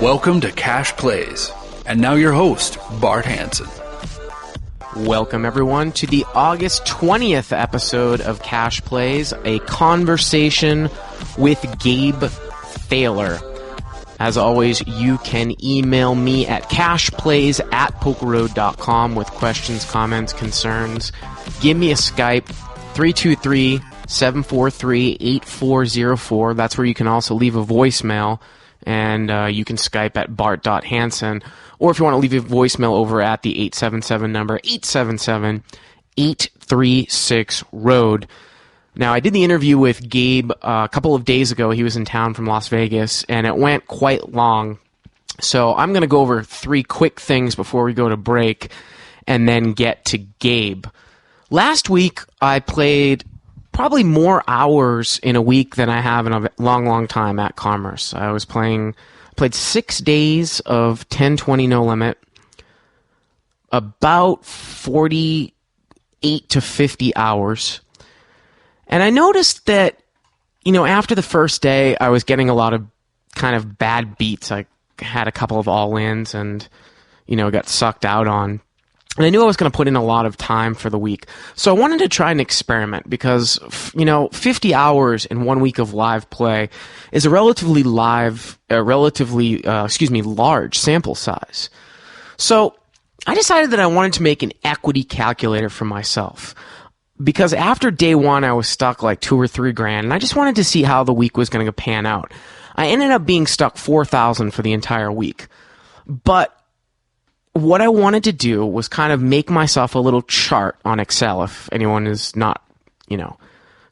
Welcome to Cash Plays. And now your host, Bart Hanson. Welcome, everyone, to the August 20th episode of Cash Plays, a conversation with Gabe Thaler. As always, you can email me at cashplays@pokerroad.com with questions, comments, concerns. Give me a Skype, 323-743-8404. That's where you can also leave a voicemail, and you can Skype at bart.hanson. Or if you want to leave a voicemail over at the 877 number, 877-836-ROAD. Now, I did the interview with Gabe a couple of days ago. He was in town from Las Vegas, and it went quite long. So I'm going to go over three quick things before we go to break and then get to Gabe. Last week, I played probably more hours in a week than I have in a long time at Commerce. I played 6 days of 10-20 no limit, about 48 to 50 hours. And I noticed that, after the first day, I was getting a lot of kind of bad beats. I had a couple of all-ins and, got sucked out on. And I knew I was going to put in a lot of time for the week. So I wanted to try an experiment because, 50 hours in 1 week of live play is a relatively large sample size. So I decided that I wanted to make an equity calculator for myself. Because after day one, I was stuck like $2,000 or $3,000, and I just wanted to see how the week was going to pan out. I ended up being stuck $4,000 for the entire week. But what I wanted to do was kind of make myself a little chart on Excel. If anyone is not,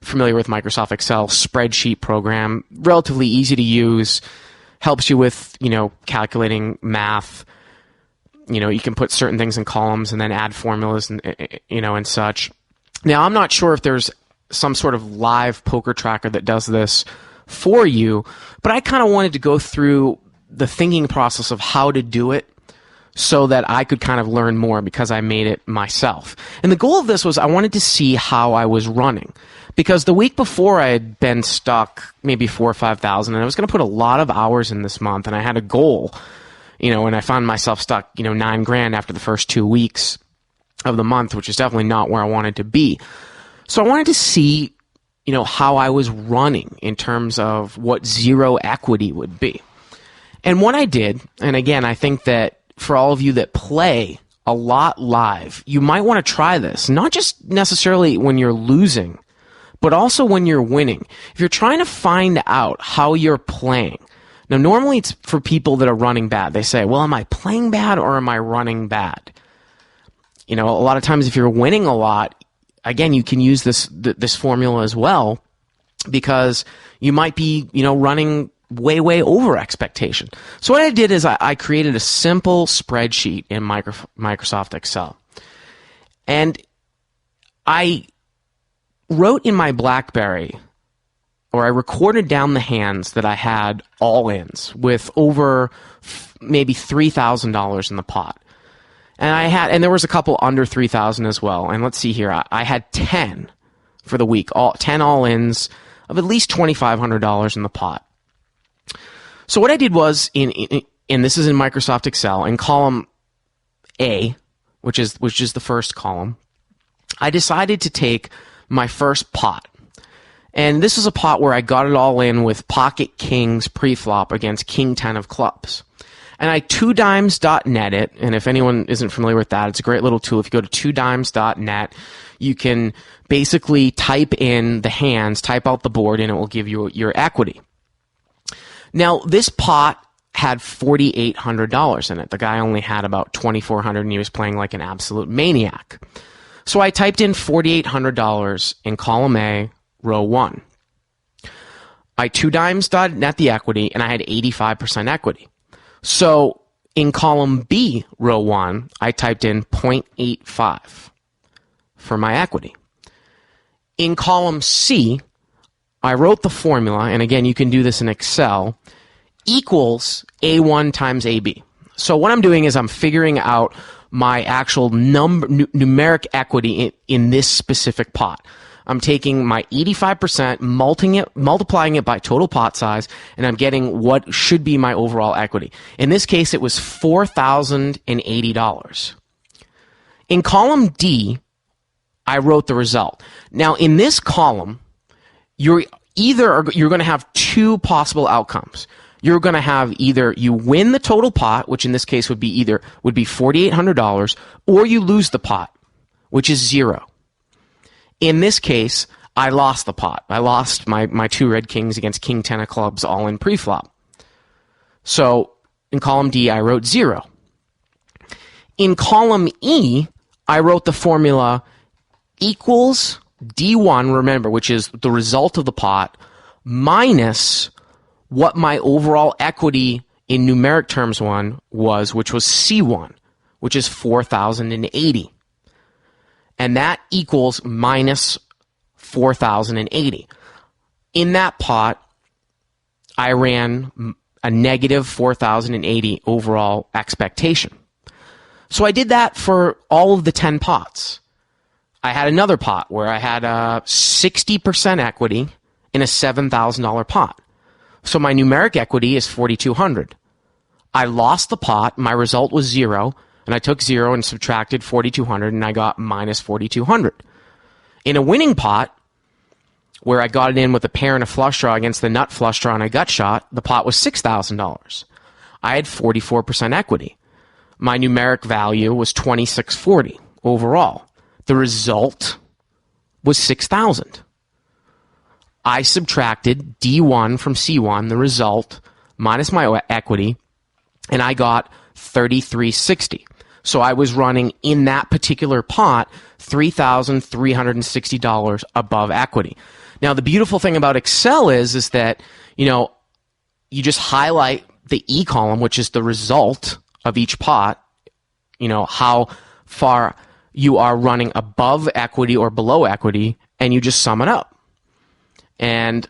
familiar with Microsoft Excel, spreadsheet program, relatively easy to use, helps you with, calculating math. You can put certain things in columns and then add formulas and, and such. Now, I'm not sure if there's some sort of live poker tracker that does this for you, but I kind of wanted to go through the thinking process of how to do it so that I could kind of learn more because I made it myself. And the goal of this was I wanted to see how I was running, because the week before I had been stuck maybe 4,000 or 5,000, and I was going to put a lot of hours in this month, and I had a goal, and I found myself stuck, $9,000 after the first 2 weeks of the month, which is definitely not where I wanted to be. So I wanted to see, how I was running in terms of what zero equity would be. And what I did, and again, I think that for all of you that play a lot live, you might want to try this, not just necessarily when you're losing, but also when you're winning. If you're trying to find out how you're playing, now normally it's for people that are running bad. They say, well, am I playing bad or am I running bad? A lot of times if you're winning a lot, again, you can use this formula as well, because you might be, running way over expectation. So what I did is I created a simple spreadsheet in Microsoft Excel. And I wrote in my BlackBerry, or I recorded down the hands that I had all-ins with over maybe $3,000 in the pot. And there was a couple under 3,000 as well. And let's see here. I had 10 for the week, 10 all-ins of at least $2,500 in the pot. So what I did was, and this is in Microsoft Excel, in column A, which is the first column, I decided to take my first pot. And this is a pot where I got it all in with pocket kings pre-flop against king 10 of clubs. And I 2dimes.net it, and if anyone isn't familiar with that, it's a great little tool. If you go to 2dimes.net, you can basically type in the hands, type out the board, and it will give you your equity. Now, this pot had $4,800 in it. The guy only had about $2,400, and he was playing like an absolute maniac. So I typed in $4,800 in column A, row 1. I 2dimes.net the equity, and I had 85% equity. So in column B, row 1, I typed in 0.85 for my equity. In column C, I wrote the formula, and again, you can do this in Excel, equals A1 times AB. So what I'm doing is I'm figuring out my actual numeric equity in this specific pot. I'm taking my 85%, multiplying it by total pot size, and I'm getting what should be my overall equity. In this case, it was $4,080. In column D, I wrote the result. Now, in this column, you're going to have two possible outcomes. You're going to have either you win the total pot, which in this case would be $4,800, or you lose the pot, which is zero. In this case, I lost the pot. I lost my two red kings against king 10 of clubs all in preflop. So in column D, I wrote 0. In column E, I wrote the formula equals D1, remember, which is the result of the pot, minus what my overall equity in numeric terms was, which was C1, which is 4,080. And that equals minus 4,080. In that pot, I ran a negative 4,080 overall expectation. So I did that for all of the 10 pots. I had another pot where I had 60% equity in a $7,000 pot. So my numeric equity is 4,200. I lost the pot. My result was 0. And I took 0 and subtracted 4,200, and I got minus 4,200. In a winning pot, where I got it in with a pair and a flush draw against the nut flush draw and a gut shot, the pot was $6,000. I had 44% equity. My numeric value was 2,640 overall. The result was 6,000. I subtracted D1 from C1, the result, minus my equity, and I got 3,360. So I was running in that particular pot $3,360 above equity. Now, the beautiful thing about Excel is that, you just highlight the E column, which is the result of each pot, how far you are running above equity or below equity, and you just sum it up. And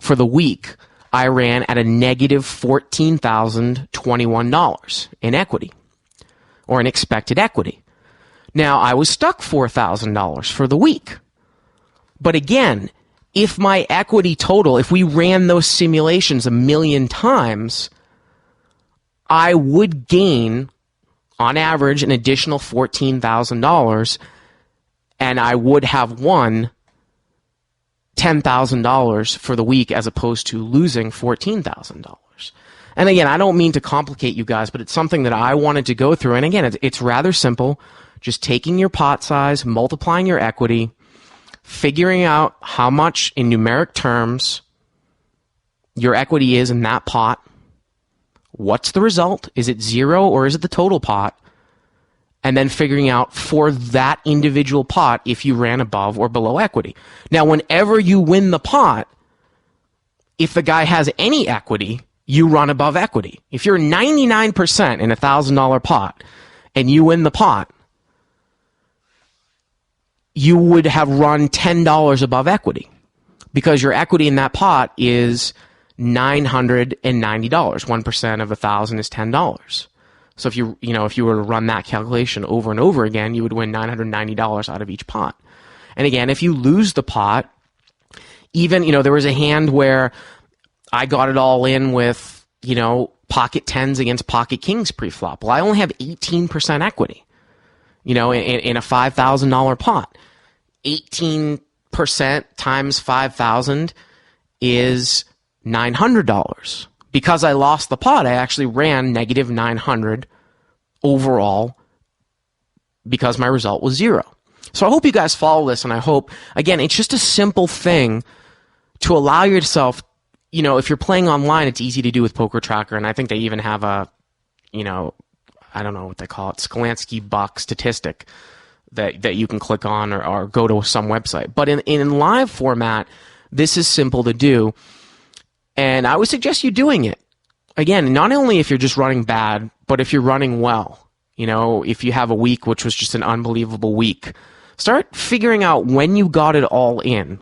for the week, I ran at a negative $14,021 in equity, or in expected equity. Now, I was stuck $4,000 for the week. But again, if my equity total, if we ran those simulations 1,000,000 times, I would gain, on average, an additional $14,000, and I would have won $10,000 for the week as opposed to losing $14,000. And again, I don't mean to complicate you guys, but it's something that I wanted to go through. And again, it's rather simple. Just taking your pot size, multiplying your equity, figuring out how much in numeric terms your equity is in that pot. What's the result? Is it 0 or is it the total pot? And then figuring out for that individual pot if you ran above or below equity. Now, whenever you win the pot, if the guy has any equity, you run above equity. If you're 99% in a $1,000 pot and you win the pot, you would have run $10 above equity because your equity in that pot is $990. 1% of 1,000 is $10. So if you were to run that calculation over and over again, you would win $990 out of each pot. And again, if you lose the pot, even, there was a hand where I got it all in with, pocket 10s against pocket kings preflop. Well, I only have 18% equity, in a $5,000 pot. 18% times 5,000 is $900. Because I lost the pot, I actually ran negative 900 overall because my result was 0. So I hope you guys follow this, and I hope, again, it's just a simple thing to allow yourself, if you're playing online, it's easy to do with Poker Tracker, and I think they even have a, I don't know what they call it, Skolansky buck statistic that you can click on or go to some website. But in live format, this is simple to do. And I would suggest you doing it. Again, not only if you're just running bad, but if you're running well. If you have a week which was just an unbelievable week, start figuring out when you got it all in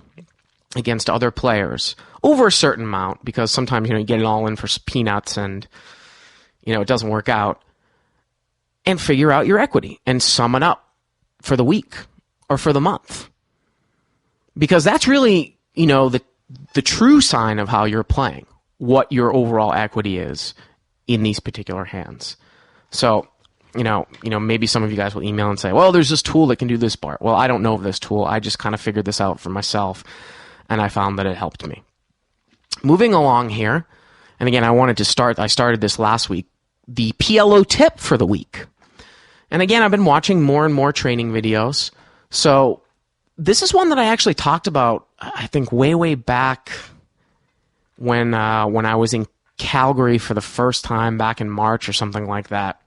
against other players over a certain amount, because sometimes, you get it all in for peanuts and, it doesn't work out. And figure out your equity and sum it up for the week or for the month. Because that's really, the true sign of how you're playing, what your overall equity is in these particular hands. So, maybe some of you guys will email and say, well, there's this tool that can do this, Bart. Well, I don't know of this tool. I just kind of figured this out for myself, and I found that it helped me. Moving along here, and again, I started this last week, the PLO tip for the week. And again, I've been watching more and more training videos. So this is one that I actually talked about, I think, way back when I was in Calgary for the first time back in March or something like that.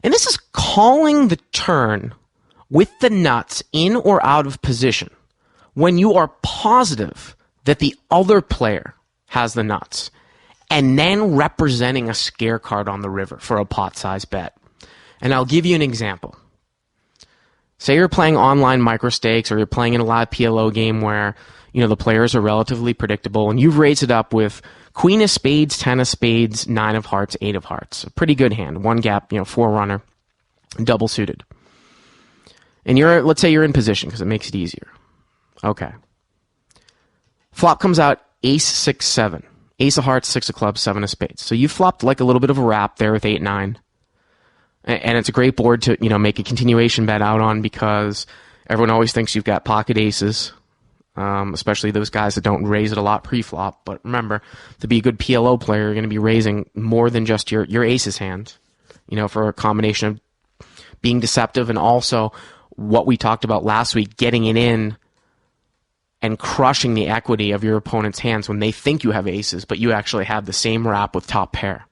And this is calling the turn with the nuts in or out of position when you are positive that the other player has the nuts, and then representing a scare card on the river for a pot-size bet. And I'll give you an example. Say you're playing online micro stakes, or you're playing in a live PLO game where, the players are relatively predictable, and you've raised it up with Queen of Spades, 10 of Spades, 9 of Hearts, 8 of Hearts. A pretty good hand. One gap, forerunner, double suited. And let's say you're in position because it makes it easier. Okay. Flop comes out Ace, 6, 7. Ace of Hearts, 6 of Clubs, 7 of Spades. So you flopped like a little bit of a wrap there with 8, 9. And it's a great board to, make a continuation bet out on because everyone always thinks you've got pocket aces, especially those guys that don't raise it a lot pre-flop. But remember, to be a good PLO player, you're going to be raising more than just your aces hand, for a combination of being deceptive and also what we talked about last week, getting it in and crushing the equity of your opponent's hands when they think you have aces, but you actually have the same wrap with top pair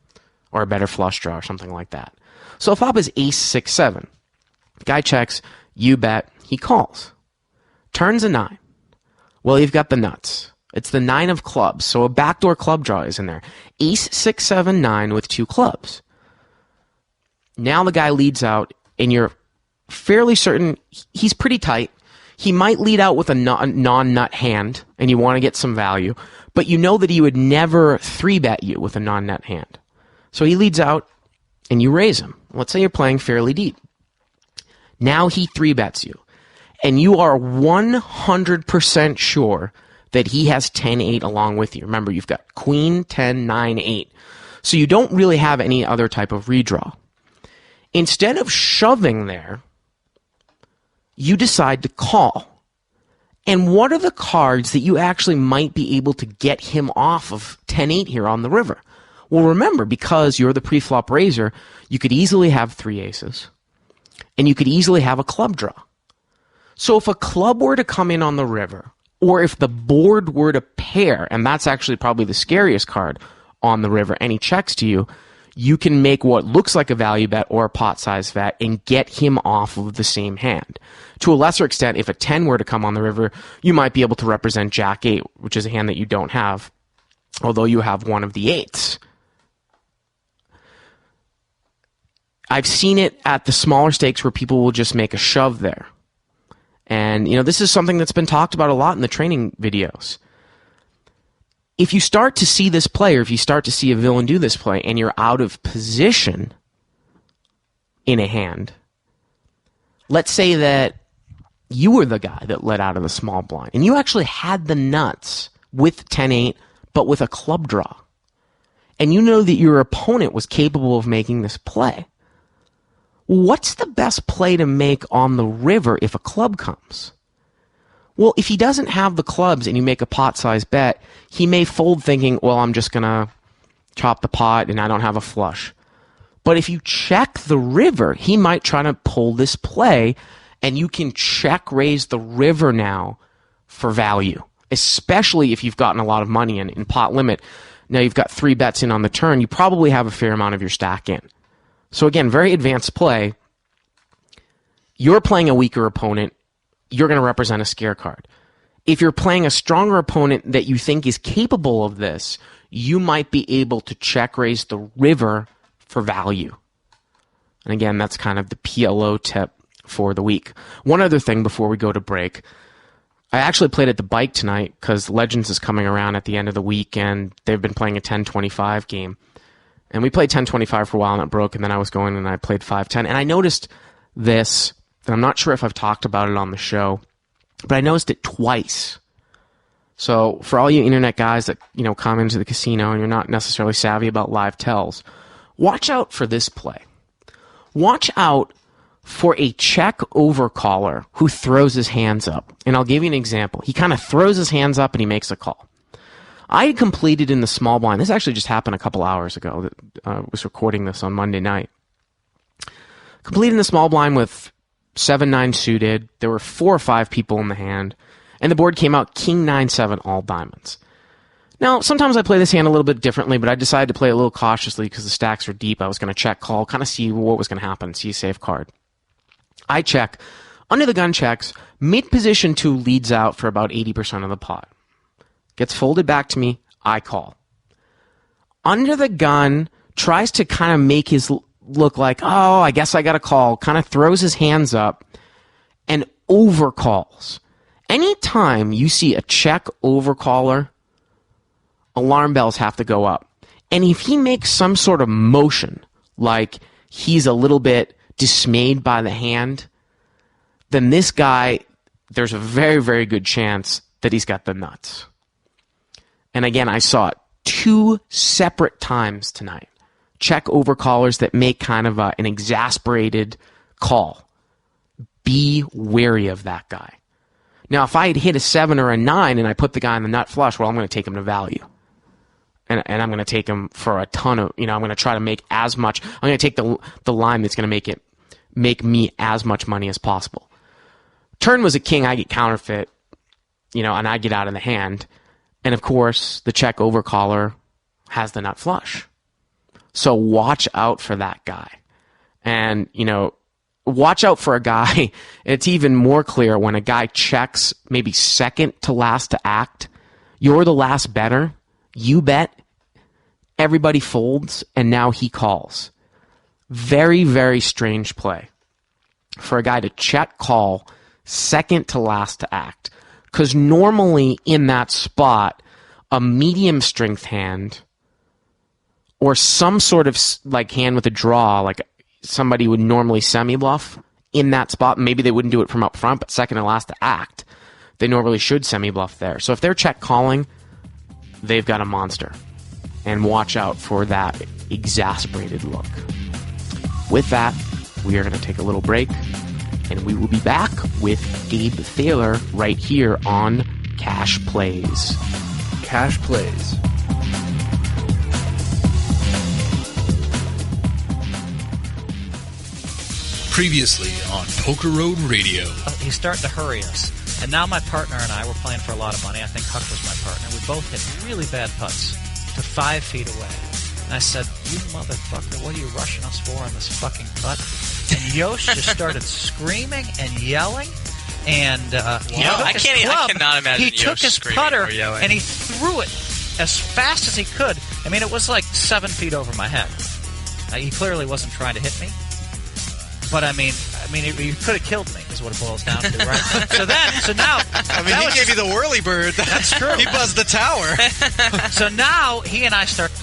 or a better flush draw or something like that. So if flop is Ace, 6, 7, guy checks, you bet, he calls. Turns a 9. Well, you've got the nuts. It's the 9 of Clubs, so a backdoor club draw is in there. Ace, 6, 7, 9 with 2 clubs. Now the guy leads out, and you're fairly certain he's pretty tight. He might lead out with a non-nut hand, and you want to get some value, but you know that he would never 3-bet you with a non-nut hand. So he leads out, and you raise him. Let's say you're playing fairly deep. Now he 3-bets you, and you are 100% sure that he has 10-8 along with you. Remember, you've got Queen, 10, 9, 8. So you don't really have any other type of redraw. Instead of shoving there, you decide to call. And what are the cards that you actually might be able to get him off of 10-8 here on the river? Well, remember, because you're the pre-flop raiser, you could easily have 3 aces, and you could easily have a club draw. So if a club were to come in on the river, or if the board were to pair, and that's actually probably the scariest card on the river, and he checks to you, you can make what looks like a value bet or a pot-size bet and get him off of the same hand. To a lesser extent, if a 10 were to come on the river, you might be able to represent Jack 8, which is a hand that you don't have, although you have one of the 8s. I've seen it at the smaller stakes where people will just make a shove there. And, this is something that's been talked about a lot in the training videos. If you start to see this play, or if you start to see a villain do this play, and you're out of position in a hand, let's say that you were the guy that let out of the small blind, and you actually had the nuts with 10-8, but with a club draw. And you know that your opponent was capable of making this play. What's the best play to make on the river if a club comes? Well, if he doesn't have the clubs and you make a pot-sized bet, he may fold thinking, well, I'm just going to chop the pot and I don't have a flush. But if you check the river, he might try to pull this play, and you can check raise the river now for value, especially if you've gotten a lot of money in pot limit. Now you've got 3 bets in on the turn. You probably have a fair amount of your stack in. So again, very advanced play. You're playing a weaker opponent. You're going to represent a scare card. If you're playing a stronger opponent that you think is capable of this, you might be able to check raise the river for value. And again, that's kind of the PLO tip for the week. One other thing before we go to break. I actually played at the bike tonight because Legends is coming around at the end of the week, and they've been playing a 10-25 game. And we played 10-25 for a while, and it broke, and then I was going and I played 5-10. And I noticed this, and I'm not sure if I've talked about it on the show. but I noticed it twice. So for all you internet guys that, come into the casino and you're not necessarily savvy about live tells, watch out for this play. Watch out for a check over caller who throws his hands up. And I'll give you an example. He kind of throws his hands up and he makes a call. I had completed in the small blind. This actually just happened a couple hours ago. I was recording this on Monday night. Completed in the small blind with 7-9 suited. There were 4 or 5 people in the hand. And the board came out King 9-7 all diamonds. Now, sometimes I play this hand a little bit differently, but I decided to play a little cautiously because the stacks were deep. I was going to check call, kind of see what was going to happen, see a safe card. I check. Under the gun checks. Mid position 2 leads out for about 80% of the pot. Gets folded back to me. I call. Under the gun tries to kind of make his look like, oh, I guess I got a call. Kind of throws his hands up and overcalls. Anytime you see a check overcaller, alarm bells have to go up. And if he makes some sort of motion, like he's a little bit dismayed by the hand, then this guy, there's a very, very good chance that he's got the nuts. And again, I saw it 2 separate times tonight. Check overcallers that make kind of an exasperated call. Be wary of that guy. Now, if I had hit a 7 or a 9 and I put the guy in the nut flush, well, I'm going to take him to value. And I'm going to take him for a ton of, I'm going to try to make as much. I'm going to take the line that's going to make me as much money as possible. Turn was a king, I get counterfeit, and I get out of the hand. And of course, the check overcaller has the nut flush. So watch out for that guy. And, watch out for a guy. It's even more clear when a guy checks maybe second to last to act. You're the last better. You bet. Everybody folds, and now he calls. Very, very strange play for a guy to check call second to last to act. Because normally in that spot, a medium strength hand or some sort of hand with a draw, like somebody would normally semi-bluff in that spot. Maybe they wouldn't do it from up front, but second to last to act, they normally should semi-bluff there. So if they're check calling, they've got a monster. And watch out for that exasperated look. With that, we are going to take a little break, and we will be back with Gabe Thaler right here on Cash Plays. Cash Plays. Previously on Poker Road Radio. He's starting to hurry us. And now my partner and I were playing for a lot of money. I think Huck was my partner. We both hit really bad putts to 5 feet away. And I said, you motherfucker, what are you rushing us for on this fucking putt? And Yosh just started screaming and yelling. And I cannot imagine he took his putter and he threw it as fast as he could. I mean, it was like 7 feet over my head. He clearly wasn't trying to hit me. But I mean, he could have killed me, is what it boils down to, right? so now, he gave you the whirly bird. That's true. He buzzed the tower. So now he and I started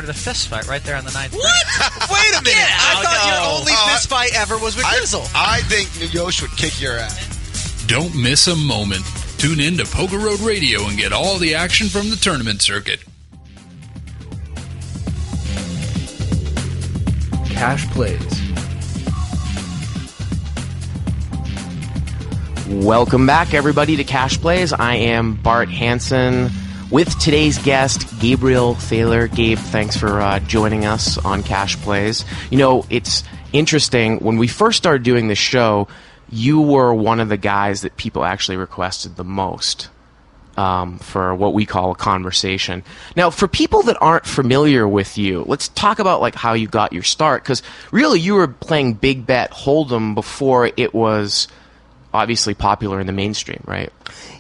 a fist fight right there on the 9th. What? Wait a minute! I thought your only fist fight ever was with Grizzle. I think Yosh would kick your ass. Don't miss a moment. Tune in to Poker Road Radio and get all the action from the tournament circuit. Cash Plays. Welcome back, everybody, to Cash Plays. I am Bart Hanson with today's guest, Gabriel Thaler. Gabe, thanks for joining us on Cash Plays. It's interesting. When we first started doing this show, you were one of the guys that people actually requested the most for what we call a conversation. Now, for people that aren't familiar with you, let's talk about how you got your start, because really you were playing Big Bet Hold'em before it was obviously popular in the mainstream, right?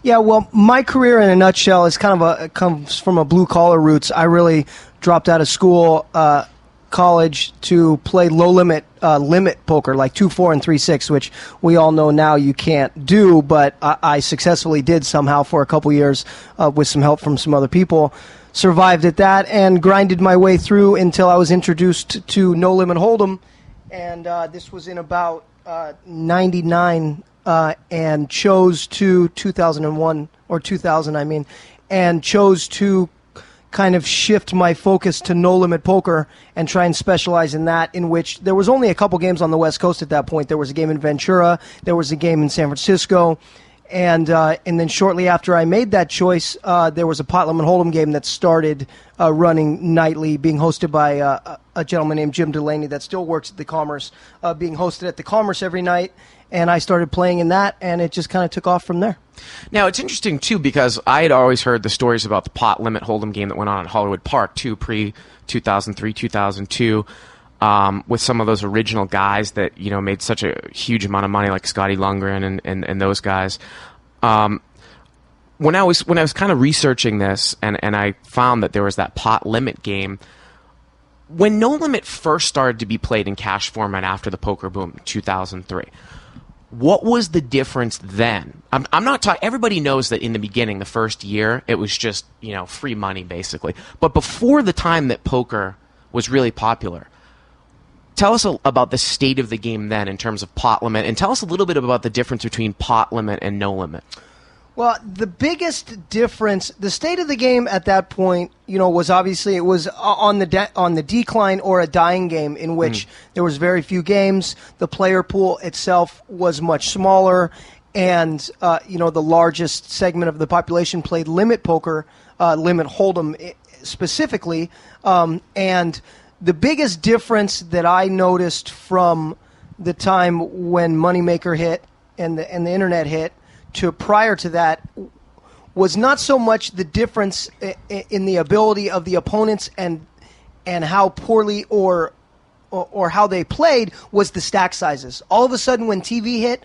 Yeah, well, my career in a nutshell is comes from a blue-collar roots. I really dropped out of school, college, to play low-limit limit poker, like 2-4 and 3-6, which we all know now you can't do, but I successfully did somehow for a couple years with some help from some other people. Survived at that and grinded my way through until I was introduced to No Limit Hold'em, and this was in about 99, and chose to 2001 or 2000, I mean, and chose to kind of shift my focus to no-limit poker and try and specialize in that, in which there was only a couple games on the West Coast at that point. There was a game in Ventura, there was a game in San Francisco, and then shortly after I made that choice, there was a pot limit hold'em game that started running nightly, being hosted by a gentleman named Jim Delaney that still works at the Commerce, being hosted at the Commerce every night, and I started playing in that, and it just kind of took off from there. Now, it's interesting, too, because I had always heard the stories about the pot limit hold'em game that went on at Hollywood Park, too, pre-2003, 2002, with some of those original guys that, made such a huge amount of money, like Scotty Lundgren and those guys. When I was kind of researching this, and I found that there was that pot limit game, when No Limit first started to be played in cash format after the poker boom in 2003, what was the difference then? I'm not talking. Everybody knows that in the beginning, the first year, it was just free money basically. But before the time that poker was really popular, tell us about the state of the game then in terms of pot limit, and tell us a little bit about the difference between pot limit and no limit. Well, the biggest difference, the state of the game at that point, was obviously it was on the decline or a dying game in which there was very few games. The player pool itself was much smaller, and the largest segment of the population played limit poker, limit hold'em specifically, and the biggest difference that I noticed from the time when Moneymaker hit and the internet hit to prior to that was not so much the difference in the ability of the opponents and how poorly or how they played, was the stack sizes. All of a sudden, when TV hit,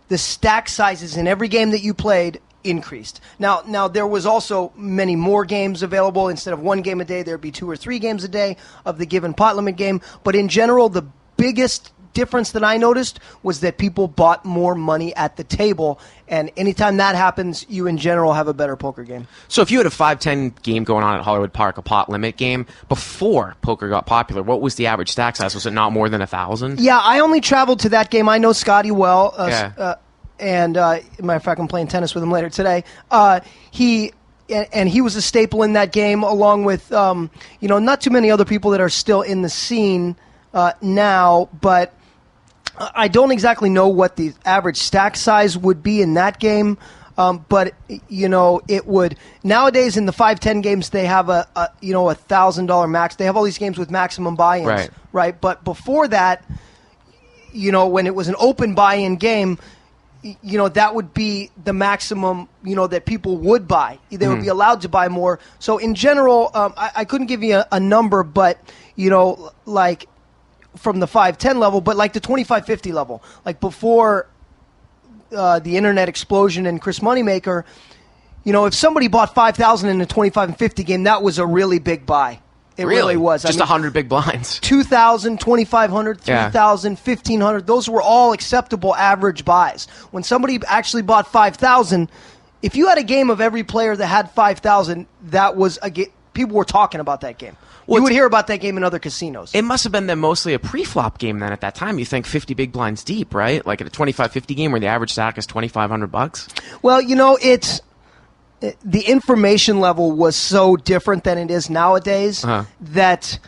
the stack sizes in every game that you played increased. Now there was also many more games available. Instead of one game a day, there'd be 2 or 3 games a day of the given pot limit game. But in general, the biggest difference that I noticed was that people bought more money at the table, and anytime that happens, you in general have a better poker game. So if you had a 5-10 game going on at Hollywood Park, a pot limit game, before poker got popular, what was the average stack size? Was it not more than 1,000? Yeah, I only traveled to that game. I know Scotty well, and matter of fact, I'm playing tennis with him later today. He was a staple in that game, along with not too many other people that are still in the scene now, but I don't exactly know what the average stack size would be in that game, but it would. Nowadays in the 5-10 games, they have a $1,000 max. They have all these games with maximum buy-ins, right? But before that, when it was an open buy-in game, that would be the maximum, that people would buy. They would be allowed to buy more. So in general, I couldn't give you a number, but like from the 5-10 level, but like the 25-50 level, like before the internet explosion and Chris Moneymaker, if somebody bought 5,000 in a 25 and 50 game, that was a really big buy. It really was. Just 100 big blinds. 2,000, 2,500, 3,000, 1,500. Those were all acceptable average buys. When somebody actually bought 5,000, if you had a game of every player that had 5,000, that was a game. People were talking about that game. You would hear about that game in other casinos. It must have been then mostly a pre-flop game then at that time. You think 50 big blinds deep, right? Like at a 25-50 game where the average stack is $2,500. Well, it's the information level was so different than it is nowadays that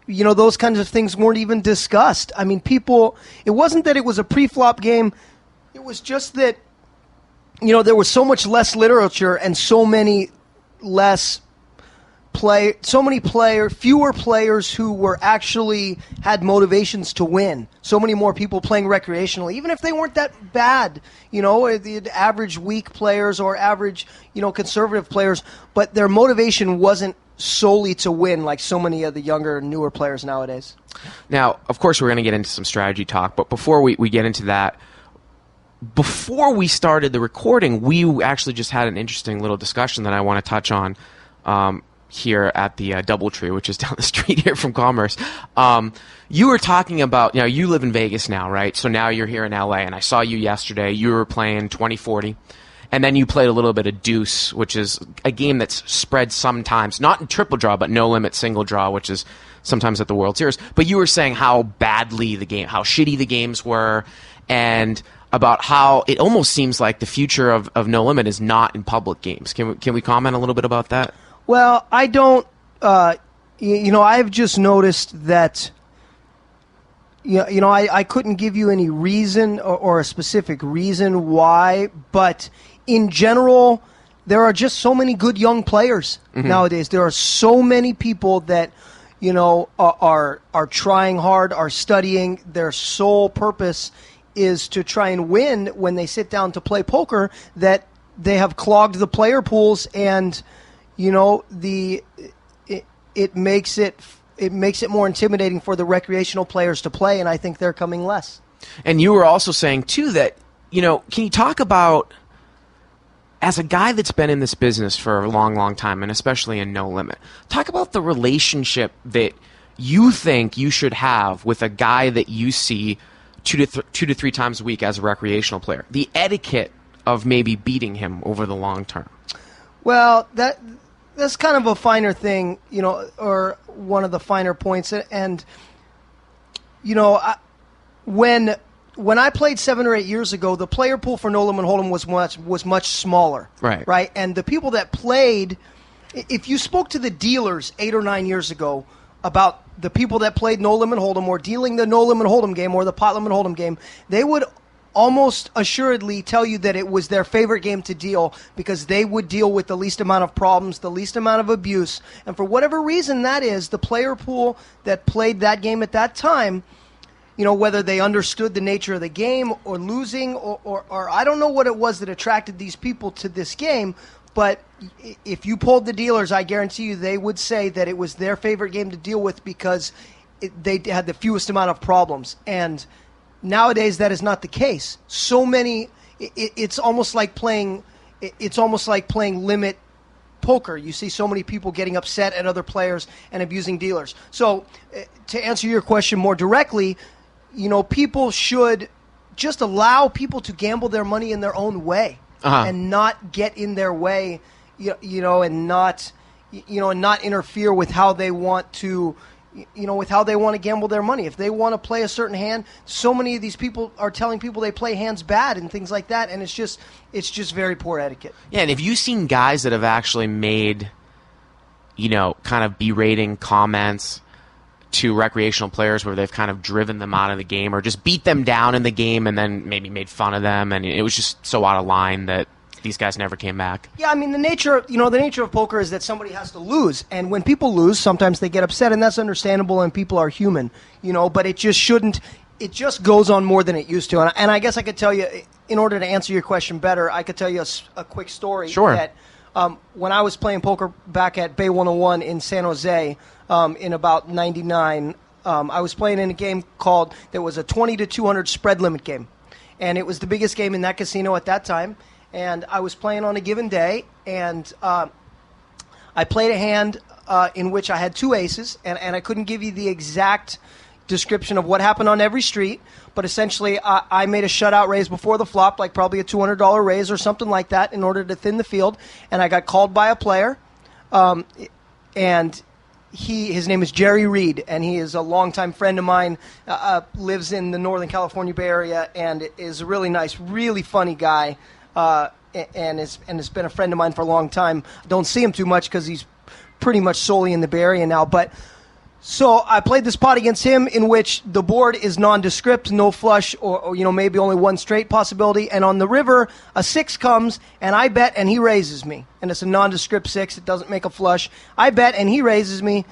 those kinds of things weren't even discussed. I mean, it wasn't that it was a pre-flop game. It was just that there was so much less literature and so many less fewer players who were actually had motivations to win. So many more people playing recreationally, even if they weren't that bad, the average weak players or average, conservative players, but their motivation wasn't solely to win like so many of the younger, newer players nowadays. Now, of course, we're going to get into some strategy talk, but before we get into that, before we started the recording, we actually just had an interesting little discussion that I want to touch on here at the Doubletree, which is down the street here from Commerce. You were talking about, you live in Vegas now, right? So now you're here in LA, and I saw you yesterday. You were playing 2040, and then you played a little bit of Deuce, which is a game that's spread sometimes, not in triple draw, but no limit single draw, which is sometimes at the World Series. But you were saying how badly how shitty the games were, and about how it almost seems like the future of No Limit is not in public games. Can we comment a little bit about that? Well, I don't. I've just noticed that. I couldn't give you any reason or a specific reason why, but in general, there are just so many good young players nowadays. There are so many people that, are trying hard, are studying. Their sole purpose is to try and win when they sit down to play poker, that they have clogged the player pools, and, it makes it more intimidating for the recreational players to play, and I think they're coming less. And you were also saying, too, that, can you talk about, as a guy that's been in this business for a long, long time, and especially in No Limit, talk about the relationship that you think you should have with a guy that you see two to three times a week as a recreational player. The etiquette of maybe beating him over the long term. Well, that's kind of a finer thing, or one of the finer points. And, when I played 7 or 8 years ago, the player pool for No Limit Hold'em was much smaller. Right. Right. And the people that played, if you spoke to the dealers 8 or 9 years ago about the people that played No Limit Hold'em or dealing the No Limit Hold'em game or the Pot Limit Hold'em game, they would almost assuredly tell you that it was their favorite game to deal because they would deal with the least amount of problems, the least amount of abuse. And for whatever reason that is, the player pool that played that game at that time, whether they understood the nature of the game or losing or I don't know what it was that attracted these people to this game, but if you polled the dealers, I guarantee you they would say that it was their favorite game to deal with because they had the fewest amount of problems. And nowadays, that is not the case. So many, it's almost like playing limit poker. You see so many people getting upset at other players and abusing dealers. So, to answer your question more directly, people should just allow people to gamble their money in their own way and not get in their way, and not interfere with how they want to. With how they want to gamble their money. If they want to play a certain hand, so many of these people are telling people they play hands bad and things like that, and it's just very poor etiquette. Yeah, and have you seen guys that have actually made, kind of berating comments to recreational players where they've kind of driven them out of the game or just beat them down in the game and then maybe made fun of them, and it was just so out of line that these guys never came back? Yeah, I mean, the nature of poker is that somebody has to lose, and when people lose, sometimes they get upset, and that's understandable, and people are human, but it just shouldn't. It just goes on more than it used to, and I guess I could tell you, in order to answer your question better, I could tell you a quick story. Sure. That when I was playing poker back at Bay 101 in San Jose in about '99, I was playing in a game that was a 20 to 200 spread limit game, and it was the biggest game in that casino at that time. And I was playing on a given day, and I played a hand in which I had 2 aces, and I couldn't give you the exact description of what happened on every street, but essentially I made a shutout raise before the flop, like probably a $200 raise or something like that in order to thin the field, and I got called by a player, and his name is Jerry Reed, and he is a longtime friend of mine, lives in the Northern California Bay Area, and is a really nice, really funny guy. And has been a friend of mine for a long time. Don't see him too much because he's pretty much solely in the Bay Area now. But so I played this pot against him in which the board is nondescript, no flush, or maybe only one straight possibility. And on the river, a 6 comes, and I bet, and he raises me. And it's a nondescript 6. It doesn't make a flush. I bet, and he raises me.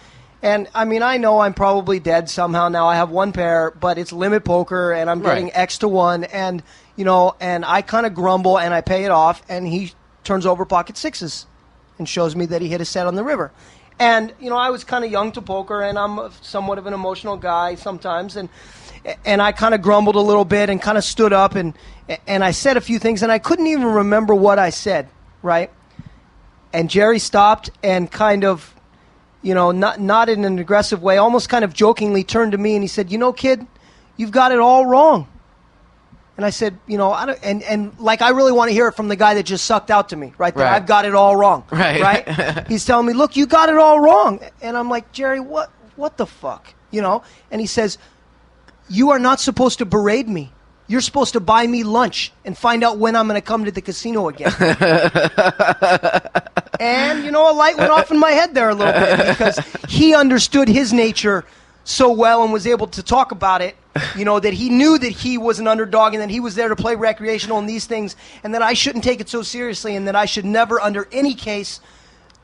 And, I mean, I know I'm probably dead somehow now. I have 1 pair, but it's limit poker, and I'm getting X to 1. And, and I kind of grumble, and I pay it off, and he turns over pocket 6s and shows me that he hit a set on the river. And, I was kind of young to poker, and I'm somewhat of an emotional guy sometimes. And I kind of grumbled a little bit and kind of stood up, and I said a few things, and I couldn't even remember what I said, right? And Jerry stopped and kind of, not in an aggressive way, almost kind of jokingly turned to me and he said, kid, you've got it all wrong. And I said, I don't, and like, I really want to hear it from the guy that just sucked out to me right there. Right. I've got it all wrong. Right. He's telling me, look, you got it all wrong. And I'm like, Jerry, what the fuck? And he says, you are not supposed to berate me. you're supposed to buy me lunch and find out when I'm going to come to the casino again. And, a light went off in my head there a little bit because he understood his nature so well and was able to talk about it, that he knew that he was an underdog and that he was there to play recreational and these things, and that I shouldn't take it so seriously and that I should never, under any case,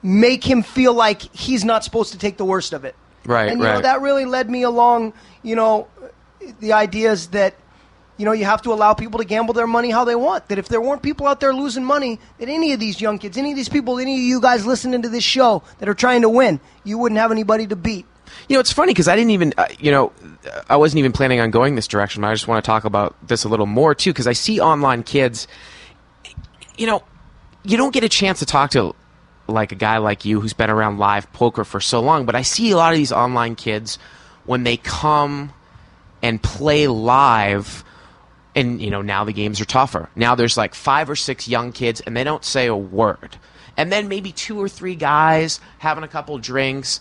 make him feel like he's not supposed to take the worst of it. Right, and, right. That really led me along, the idea is that, you have to allow people to gamble their money how they want. That if there weren't people out there losing money, that any of these young kids, any of these people, any of you guys listening to this show that are trying to win, you wouldn't have anybody to beat. It's funny because I didn't even, I wasn't even planning on going this direction, but I just want to talk about this a little more, too, because I see online kids, you don't get a chance to talk to, like, a guy like you who's been around live poker for so long, but I see a lot of these online kids when they come and play live, and, now the games are tougher. Now there's like 5 or 6 young kids, and they don't say a word. And then maybe 2 or 3 guys having a couple drinks,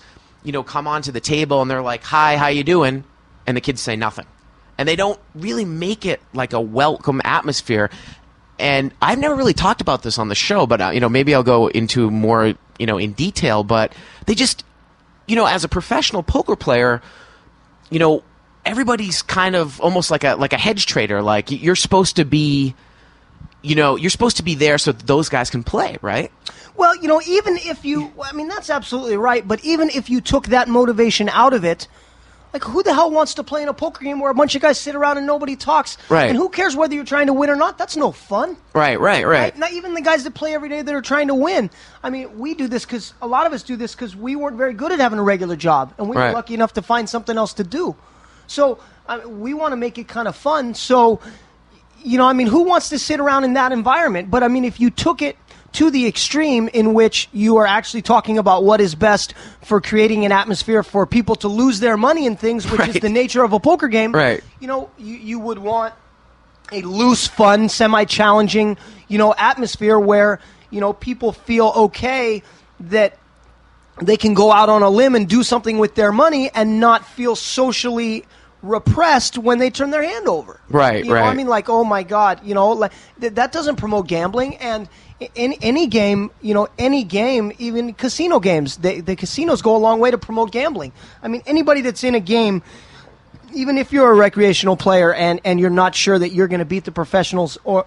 come onto the table and they're like, "Hi, how you doing?" And the kids say nothing. And they don't really make it like a welcome atmosphere. And I've never really talked about this on the show, but, maybe I'll go into more, in detail. But they just, as a professional poker player, everybody's kind of almost like a hedge trader. Like, you're supposed to be, you're supposed to be there so that those guys can play, right? Well, even if you, that's absolutely right, but even if you took that motivation out of it, like, who the hell wants to play in a poker game where a bunch of guys sit around and nobody talks? Right. And who cares whether you're trying to win or not? That's no fun. Right. Not even the guys that play every day that are trying to win. We do this because, a lot of us do this because we weren't very good at having a regular job, and we were lucky enough to find something else to do. So, we want to make it kind of fun. So, who wants to sit around in that environment? But, if you took it to the extreme in which you are actually talking about what is best for creating an atmosphere for people to lose their money in things, which is the nature of a poker game, right. You would want a loose, fun, semi-challenging, atmosphere where, people feel okay that they can go out on a limb and do something with their money and not feel socially repressed when they turn their hand over. Right, right. Like, oh my God, that doesn't promote gambling. And in any game, even casino games, the casinos go a long way to promote gambling. Anybody that's in a game, even if you're a recreational player and you're not sure that you're going to beat the professionals, or,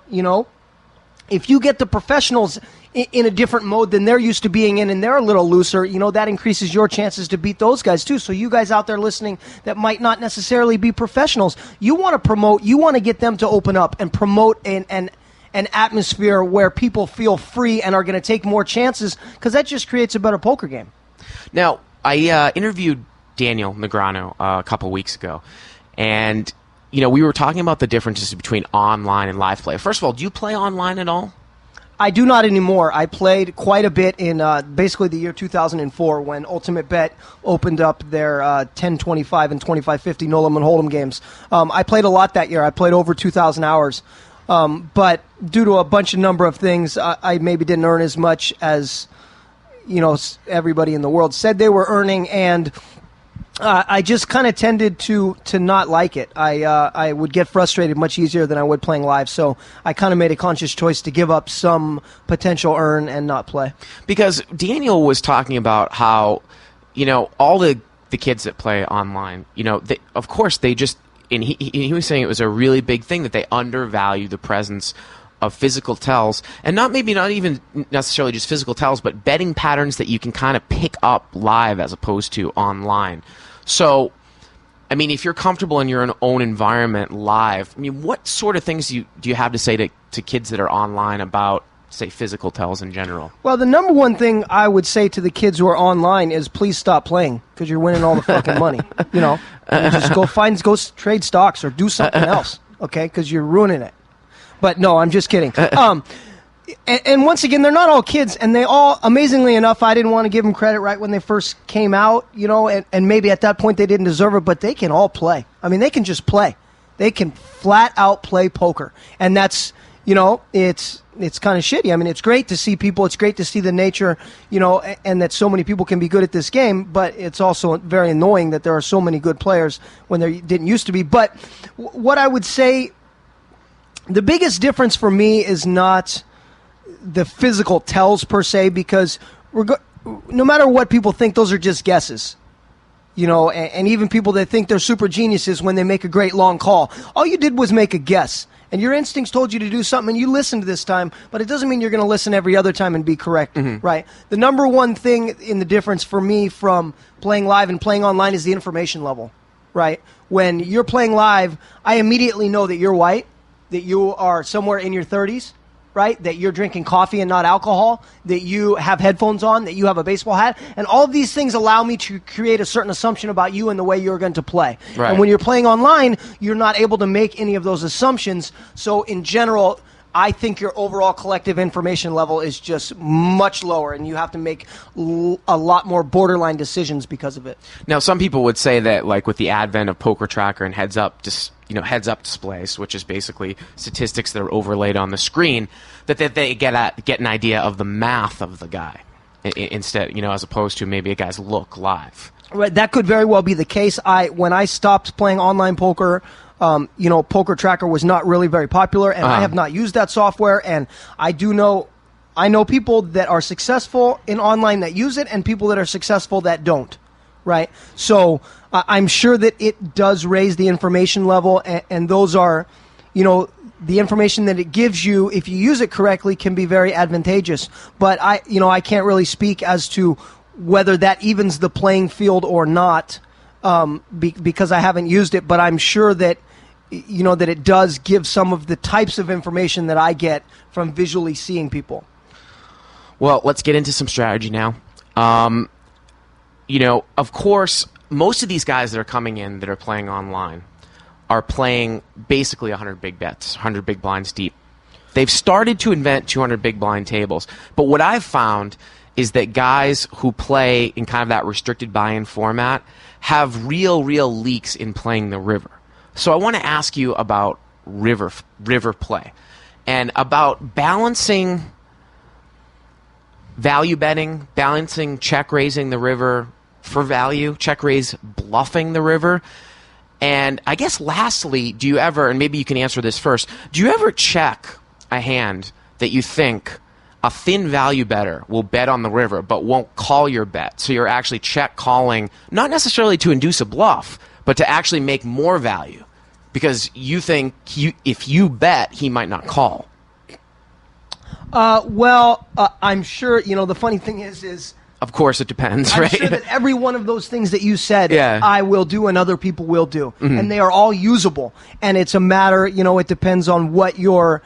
if you get the professionals in a different mode than they're used to being in and they're a little looser, that increases your chances to beat those guys too. So you guys out there listening that might not necessarily be professionals, you want to get them to open up and promote an atmosphere where people feel free and are going to take more chances, because that just creates a better poker game. Now, I interviewed Daniel Negreanu a couple weeks ago, and we were talking about the differences between online and live play. First of all, do you play online at all? I do not anymore. I played quite a bit in basically the year 2004 when Ultimate Bet opened up their 10-25 and 25-50 no-limit hold'em games. I played a lot that year. I played over 2,000 hours. But due to a number of things, I maybe didn't earn as much as everybody in the world said they were earning, and I just kind of tended to not like it. I would get frustrated much easier than I would playing live, so I kind of made a conscious choice to give up some potential earn and not play. Because Daniel was talking about how, all the kids that play online, of course they just, and he was saying it was a really big thing that they undervalue the presence of physical tells, and not even necessarily just physical tells, but betting patterns that you can kind of pick up live as opposed to online. So, if you're comfortable in your own environment live, what sort of things do you have to say to kids that are online about, say, physical tells in general? Well, the number one thing I would say to the kids who are online is please stop playing, because you're winning all the fucking money. And just go trade stocks or do something else, okay? Because you're ruining it. But no, I'm just kidding. And once again, they're not all kids, and they all, amazingly enough, I didn't want to give them credit right when they first came out, and maybe at that point they didn't deserve it, but they can all play. They can just play. They can flat out play poker. And that's, it's kind of shitty. It's great to see people. It's great to see the nature, and that so many people can be good at this game, but it's also very annoying that there are so many good players when there didn't used to be. But what I would say The biggest difference for me is not the physical tells per se, because no matter what people think, those are just guesses. And even people that think they're super geniuses when they make a great long call, all you did was make a guess. And your instincts told you to do something, and you listened this time, but it doesn't mean you're going to listen every other time and be correct, right? The number one thing in the difference for me from playing live and playing online is the information level, right? When you're playing live, I immediately know that you're white, that you are somewhere in your 30s, right? That you're drinking coffee and not alcohol, that you have headphones on, that you have a baseball hat. And all of these things allow me to create a certain assumption about you and the way you're going to play. Right. And when you're playing online, you're not able to make any of those assumptions. So in general, I think your overall collective information level is just much lower, and you have to make a lot more borderline decisions because of it. Now, some people would say that, like, with the advent of Poker Tracker and heads-up displays, which is basically statistics that are overlaid on the screen, that they get an idea of the math of the guy instead, as opposed to maybe a guy's look live. Right, that could very well be the case. When I stopped playing online poker, Poker Tracker was not really very popular, and I have not used that software. And I know people that are successful in online that use it, and people that are successful that don't. Right, so I'm sure that it does raise the information level, and those are, the information that it gives you, if you use it correctly, can be very advantageous. But I can't really speak as to whether that evens the playing field or not, because I haven't used it. But I'm sure that that it does give some of the types of information that I get from visually seeing people. Well, let's get into some strategy now. Of course, most of these guys that are coming in that are playing online are playing basically 100 big bets, 100 big blinds deep. They've started to invent 200 big blind tables. But what I've found is that guys who play in kind of that restricted buy-in format have real leaks in playing the river. So I want to ask you about river play and about balancing value betting, balancing check raising the river for value, check raise bluffing the river. And I guess lastly, do you ever, and maybe you can answer this first, do you ever check a hand that you think a thin value bettor will bet on the river but won't call your bet? So you're actually check calling, not necessarily to induce a bluff, but to actually make more value because you think if you bet, he might not call. I'm sure, the funny thing is of course it depends, I'm right? sure that every one of those things that you said, yeah. I will do and other people will do. Mm-hmm. And they are all usable. And it's a matter, it depends on what the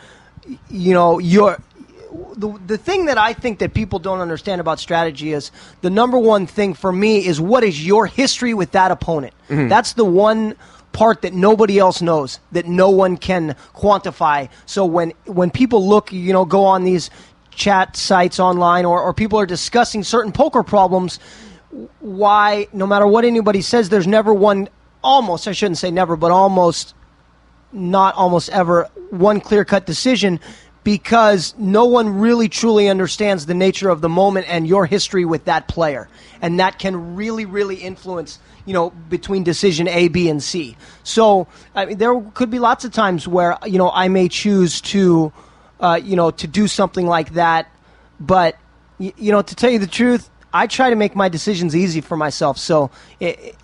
thing that I think that people don't understand about strategy is the number one thing for me is what is your history with that opponent. Mm-hmm. That's the one part that nobody else knows, that no one can quantify. So when people look, go on these chat sites online or people are discussing certain poker problems, why, no matter what anybody says, there's never one, almost, I shouldn't say never, but almost, not almost ever, one clear-cut decision, because no one really truly understands the nature of the moment and your history with that player. And that can really, really influence, between decision A, B, and C. So there could be lots of times where, I may choose to, to do something like that. But, to tell you the truth, I try to make my decisions easy for myself. So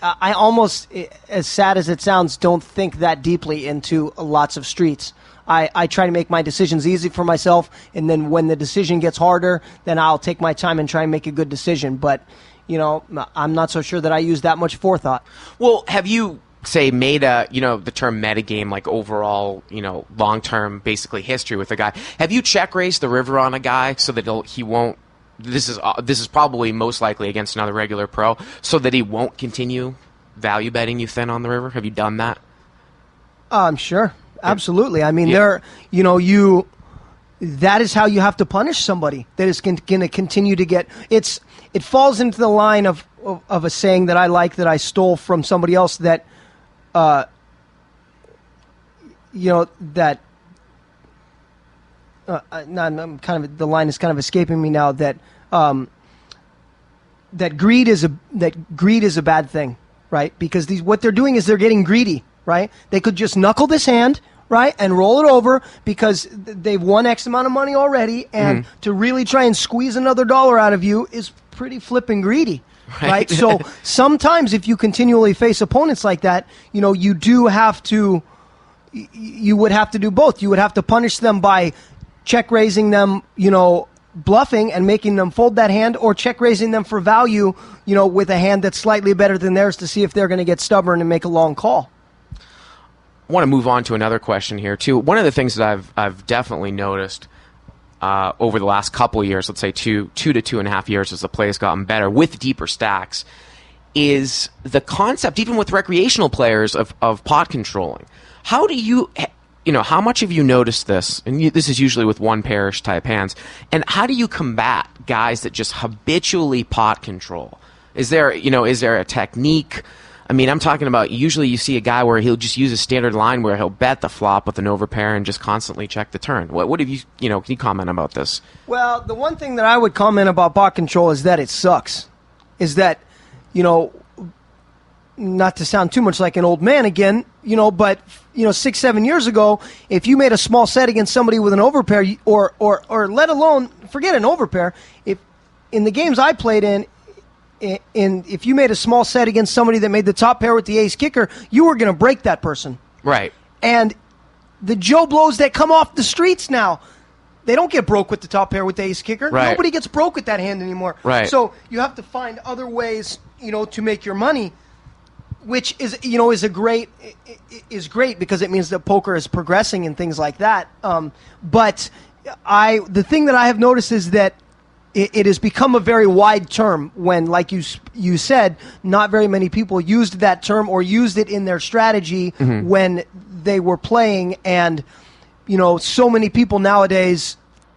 I almost, as sad as it sounds, don't think that deeply into lots of streets. I try to make my decisions easy for myself, and then when the decision gets harder, then I'll take my time and try and make a good decision. But, I'm not so sure that I use that much forethought. Well, have you, say, made the term metagame, like overall, long-term, basically history with a guy? Have you check raised the river on a guy so that he won't, this is probably most likely against another regular pro, so that he won't continue value betting you thin on the river? Have you done that? Sure. Absolutely. I mean, that is how you have to punish somebody that is going to continue to get, it falls into the line of a saying that I like that I stole from somebody else that, that, I'm kind of, the line is kind of escaping me now, that, that greed is a bad thing, right? Because what they're doing is they're getting greedy, right? They could just knuckle this hand, right, and roll it over because they've won X amount of money already, and to really try and squeeze another dollar out of you is pretty flipping greedy. Right? So sometimes if you continually face opponents like that, you know, you would have to do both. You would have to punish them by check raising them, you know, bluffing and making them fold that hand, or check raising them for value, you know, with a hand that's slightly better than theirs to see if they're going to get stubborn and make a long call. I want to move on to another question here too. One of the things that I've definitely noticed over the last couple of years, let's say two to 2.5 years, as the play has gotten better with deeper stacks, is the concept, even with recreational players, of pot controlling. How do you how much have you noticed this? And this is usually with one pairish type hands. And how do you combat guys that just habitually pot control? Is there a technique? I mean, I'm talking about, usually you see a guy where he'll just use a standard line where he'll bet the flop with an overpair and just constantly check the turn. What have can you comment about this? Well, the one thing that I would comment about pot control is that it sucks. Is that, not to sound too much like an old man again, but 6-7 years ago, if you made a small set against somebody with an overpair, or let alone, forget an overpair, if in the games I played in, if you made a small set against somebody that made the top pair with the ace kicker, you were going to break that person. Right. And the Joe Blows that come off the streets now, they don't get broke with the top pair with the ace kicker. Right. Nobody gets broke with that hand anymore. Right. So you have to find other ways, to make your money, which is great because it means that poker is progressing and things like that. But the thing that I have noticed is that it has become a very wide term when, like you said, not very many people used that term or used it in their strategy when they were playing. And, so many people nowadays,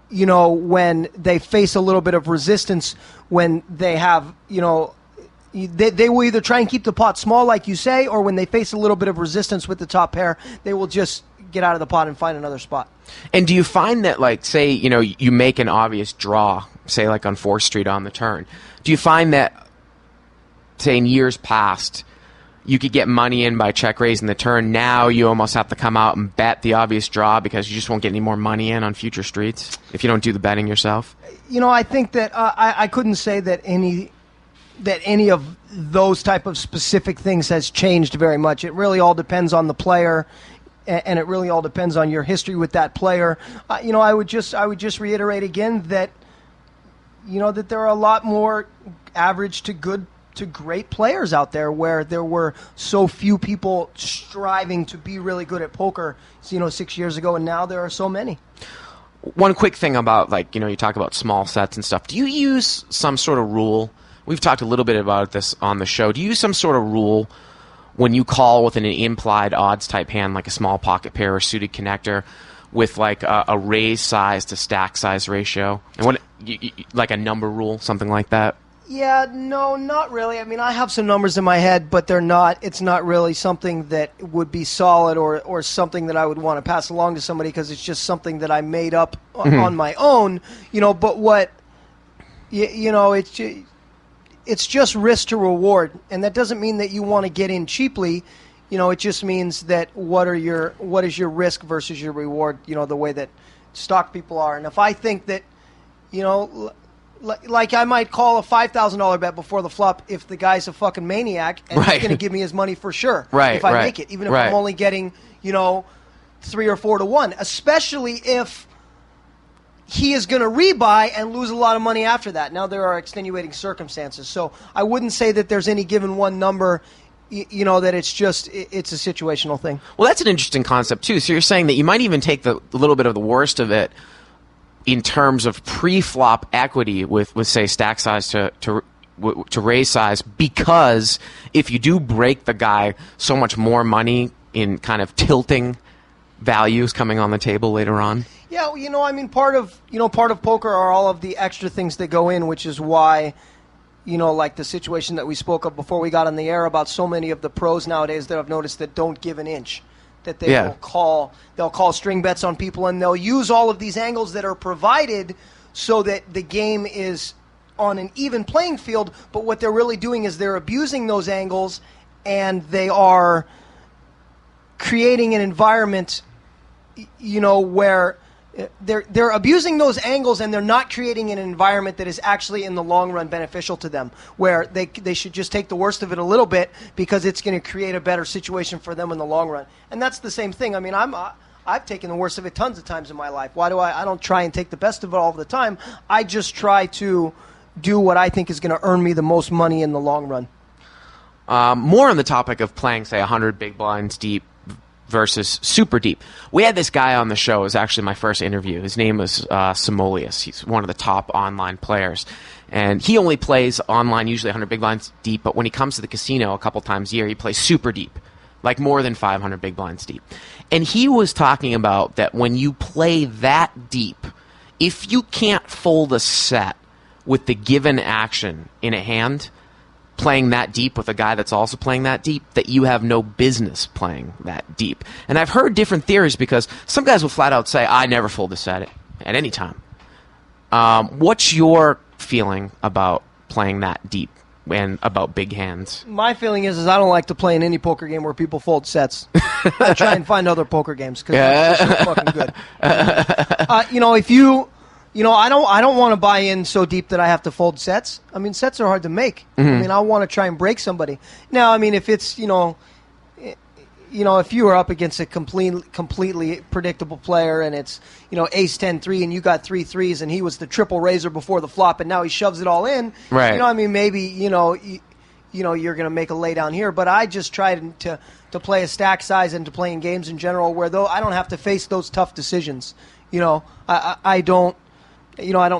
when they face a little bit of resistance, when they have, they will either try and keep the pot small, like you say, or when they face a little bit of resistance with the top pair, they will just get out of the pot and find another spot. And do you find that, like, say, you make an obvious draw, say, like on 4th Street on the turn, do you find that, say, in years past, you could get money in by check raising the turn? Now you almost have to come out and bet the obvious draw because you just won't get any more money in on future streets if you don't do the betting yourself? I think that I couldn't say that any of those type of specific things has changed very much. It really all depends on the player, and it really all depends on your history with that player. I would just reiterate again that that there are a lot more average to good to great players out there, where there were so few people striving to be really good at poker 6 years ago, and now there are so many. One quick thing about, you talk about small sets and stuff. Do you use some sort of rule? We've talked a little bit about this on the show. Do you use some sort of rule when you call with an implied odds type hand, like a small pocket pair or suited connector, with like a raise size to stack size ratio, and like a number rule, something like that? Yeah, no, not really. I mean, I have some numbers in my head, but it's not really something that would be solid or something that I would want to pass along to somebody, because it's just something that I made up on my own, but what, it's just risk to reward, and that doesn't mean that you want to get in cheaply. It just means that what is your risk versus your reward, the way that stock people are. And if I think that, like I might call a $5,000 bet before the flop if the guy's a fucking maniac and he's going to give me his money for sure if I make it, even if I'm only getting, 3 or 4 to 1, especially if he is going to rebuy and lose a lot of money after that. Now, there are extenuating circumstances, so I wouldn't say that there's any given one number, that it's a situational thing. Well, that's an interesting concept, too. So you're saying that you might even take the little bit of the worst of it in terms of pre-flop equity with say, stack size to raise size, because if you do break the guy, so much more money in kind of tilting values coming on the table later on. Yeah, part of poker are all of the extra things that go in, which is why, like the situation that we spoke of before we got on the air about so many of the pros nowadays that I've noticed that don't give an inch, that they'll call string bets on people, and they'll use all of these angles that are provided so that the game is on an even playing field, but what they're really doing is they're abusing those angles, and they are creating an environment where they're abusing those angles and they're not creating an environment that is actually in the long run beneficial to them, where they should just take the worst of it a little bit because it's going to create a better situation for them in the long run. And that's the same thing. I mean, I've taken the worst of it tons of times in my life. Why do I don't try and take the best of it all the time. I just try to do what I think is going to earn me the most money in the long run. More on the topic of playing, say, 100 big blinds deep versus super deep. We had this guy on the show. It was actually my first interview. His name was Simolius. He's one of the top online players. And he only plays online, usually 100 big blinds deep, but when he comes to the casino a couple times a year, he plays super deep, like more than 500 big blinds deep. And he was talking about that when you play that deep, if you can't fold a set with the given action in a hand, playing that deep with a guy that's also playing that deep, that you have no business playing that deep. And I've heard different theories because some guys will flat out say, I never fold a set at any time. What's your feeling about playing that deep and about big hands? My feeling is I don't like to play in any poker game where people fold sets. I try and find other poker games because that's so fucking good. I don't want to buy in so deep that I have to fold sets. I mean, sets are hard to make. I mean, I want to try and break somebody. Now, I mean, if it's, if you were up against a completely predictable player and it's, ace 10-3 and you got 3 threes and he was the triple raiser before the flop and now he shoves it all in, right? Maybe, you're going to make a lay down here. But I just try to play a stack size and to play in games in general where though I don't have to face those tough decisions. I don't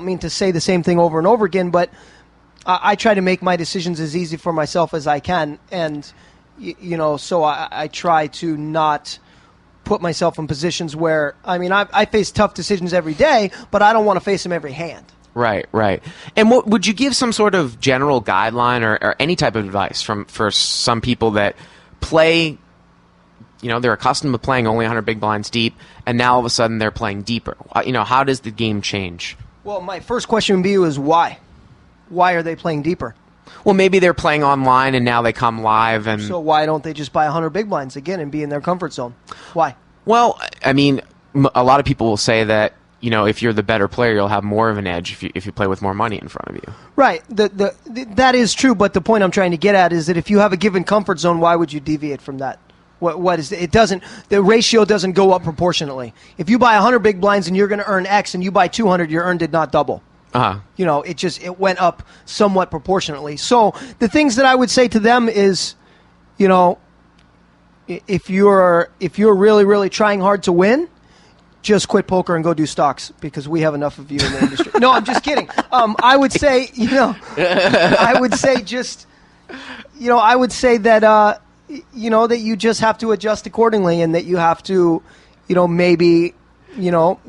mean to say the same thing over and over again, but I try to make my decisions as easy for myself as I can. And, so I try to not put myself in positions where, I face tough decisions every day, but I don't want to face them every hand. Right. And what would you give some sort of general guideline or any type of advice for some people that play, they're accustomed to playing only 100 big blinds deep, and now all of a sudden they're playing deeper? How does the game change? Well, my first question would be why? Why are they playing deeper? Well, maybe they're playing online and now they come live. And so why don't they just buy 100 big blinds again and be in their comfort zone? Why? Well, a lot of people will say that, if you're the better player, you'll have more of an edge if you play with more money in front of you. Right. That is true, but the point I'm trying to get at is that if you have a given comfort zone, why would you deviate from that? What is it? The ratio doesn't go up proportionately. If you buy 100 big blinds and you're going to earn X, and you buy 200, your earn did not double. It went up somewhat proportionately. So the things that I would say to them is, if you're really, really trying hard to win, just quit poker and go do stocks because we have enough of you in the industry. No, I'm just kidding. I would say, I would say that. That you just have to adjust accordingly and that you have to, maybe, you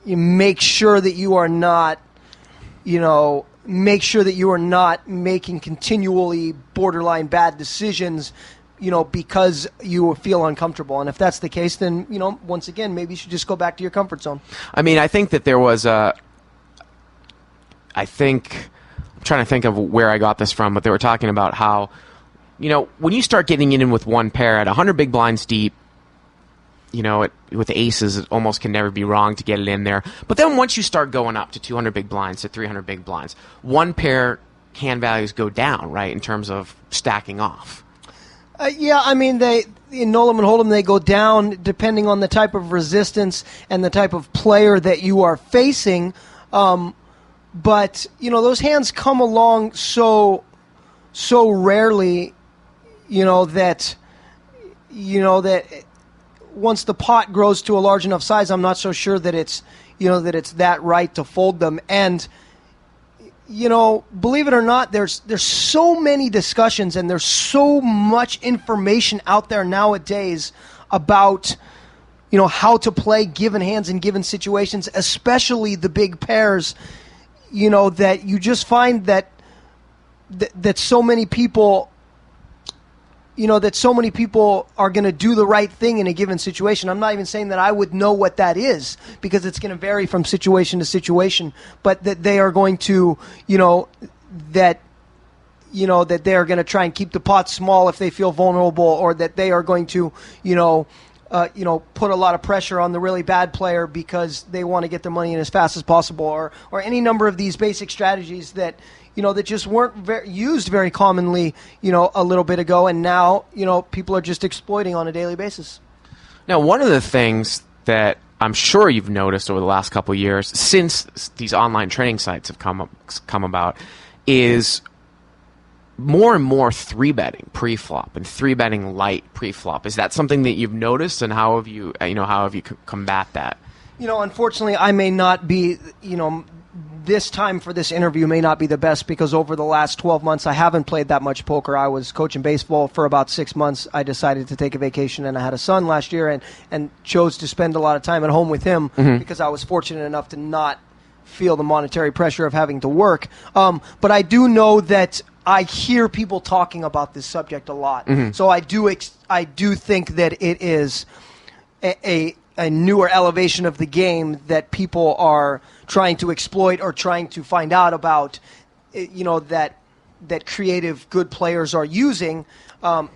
make sure that you are not, making continually borderline bad decisions, because you feel uncomfortable. And if that's the case, then, once again, maybe you should just go back to your comfort zone. I think that there was I'm trying to think of where I got this from, but they were talking about how, when you start getting in with one pair at 100 big blinds deep, with aces, it almost can never be wrong to get it in there. But then once you start going up to 200 big blinds, to 300 big blinds, one pair hand values go down, right, in terms of stacking off. They in No Limit Hold'em, they go down depending on the type of resistance and the type of player that you are facing. But, those hands come along so rarely, that once the pot grows to a large enough size, I'm not so sure that it's that right to fold them. And, believe it or not, there's so many discussions and there's so much information out there nowadays about, how to play given hands in given situations, especially the big pairs, that you just find that so many people, that so many people are going to do the right thing in a given situation. I'm not even saying that I would know what that is because it's going to vary from situation to situation, but that they are going to, that they are going to try and keep the pot small if they feel vulnerable, or that they are going to, put a lot of pressure on the really bad player because they want to get their money in as fast as possible, or any number of these basic strategies that that just weren't used very commonly, a little bit ago, and now, people are just exploiting on a daily basis. Now, one of the things that I'm sure you've noticed over the last couple of years, since these online training sites have come about, is more and more 3-betting pre-flop and 3-betting light pre-flop. Is that something that you've noticed, and how have you combat that? Unfortunately, I may not be, this time for this interview may not be the best, because over the last 12 months I haven't played that much poker. I was coaching baseball for about 6 months. I decided to take a vacation, and I had a son last year, and chose to spend a lot of time at home with him because I was fortunate enough to not feel the monetary pressure of having to work. But I do know that I hear people talking about this subject a lot. So I do think that it is a newer elevation of the game that people are trying to exploit or trying to find out about, that creative good players are using. But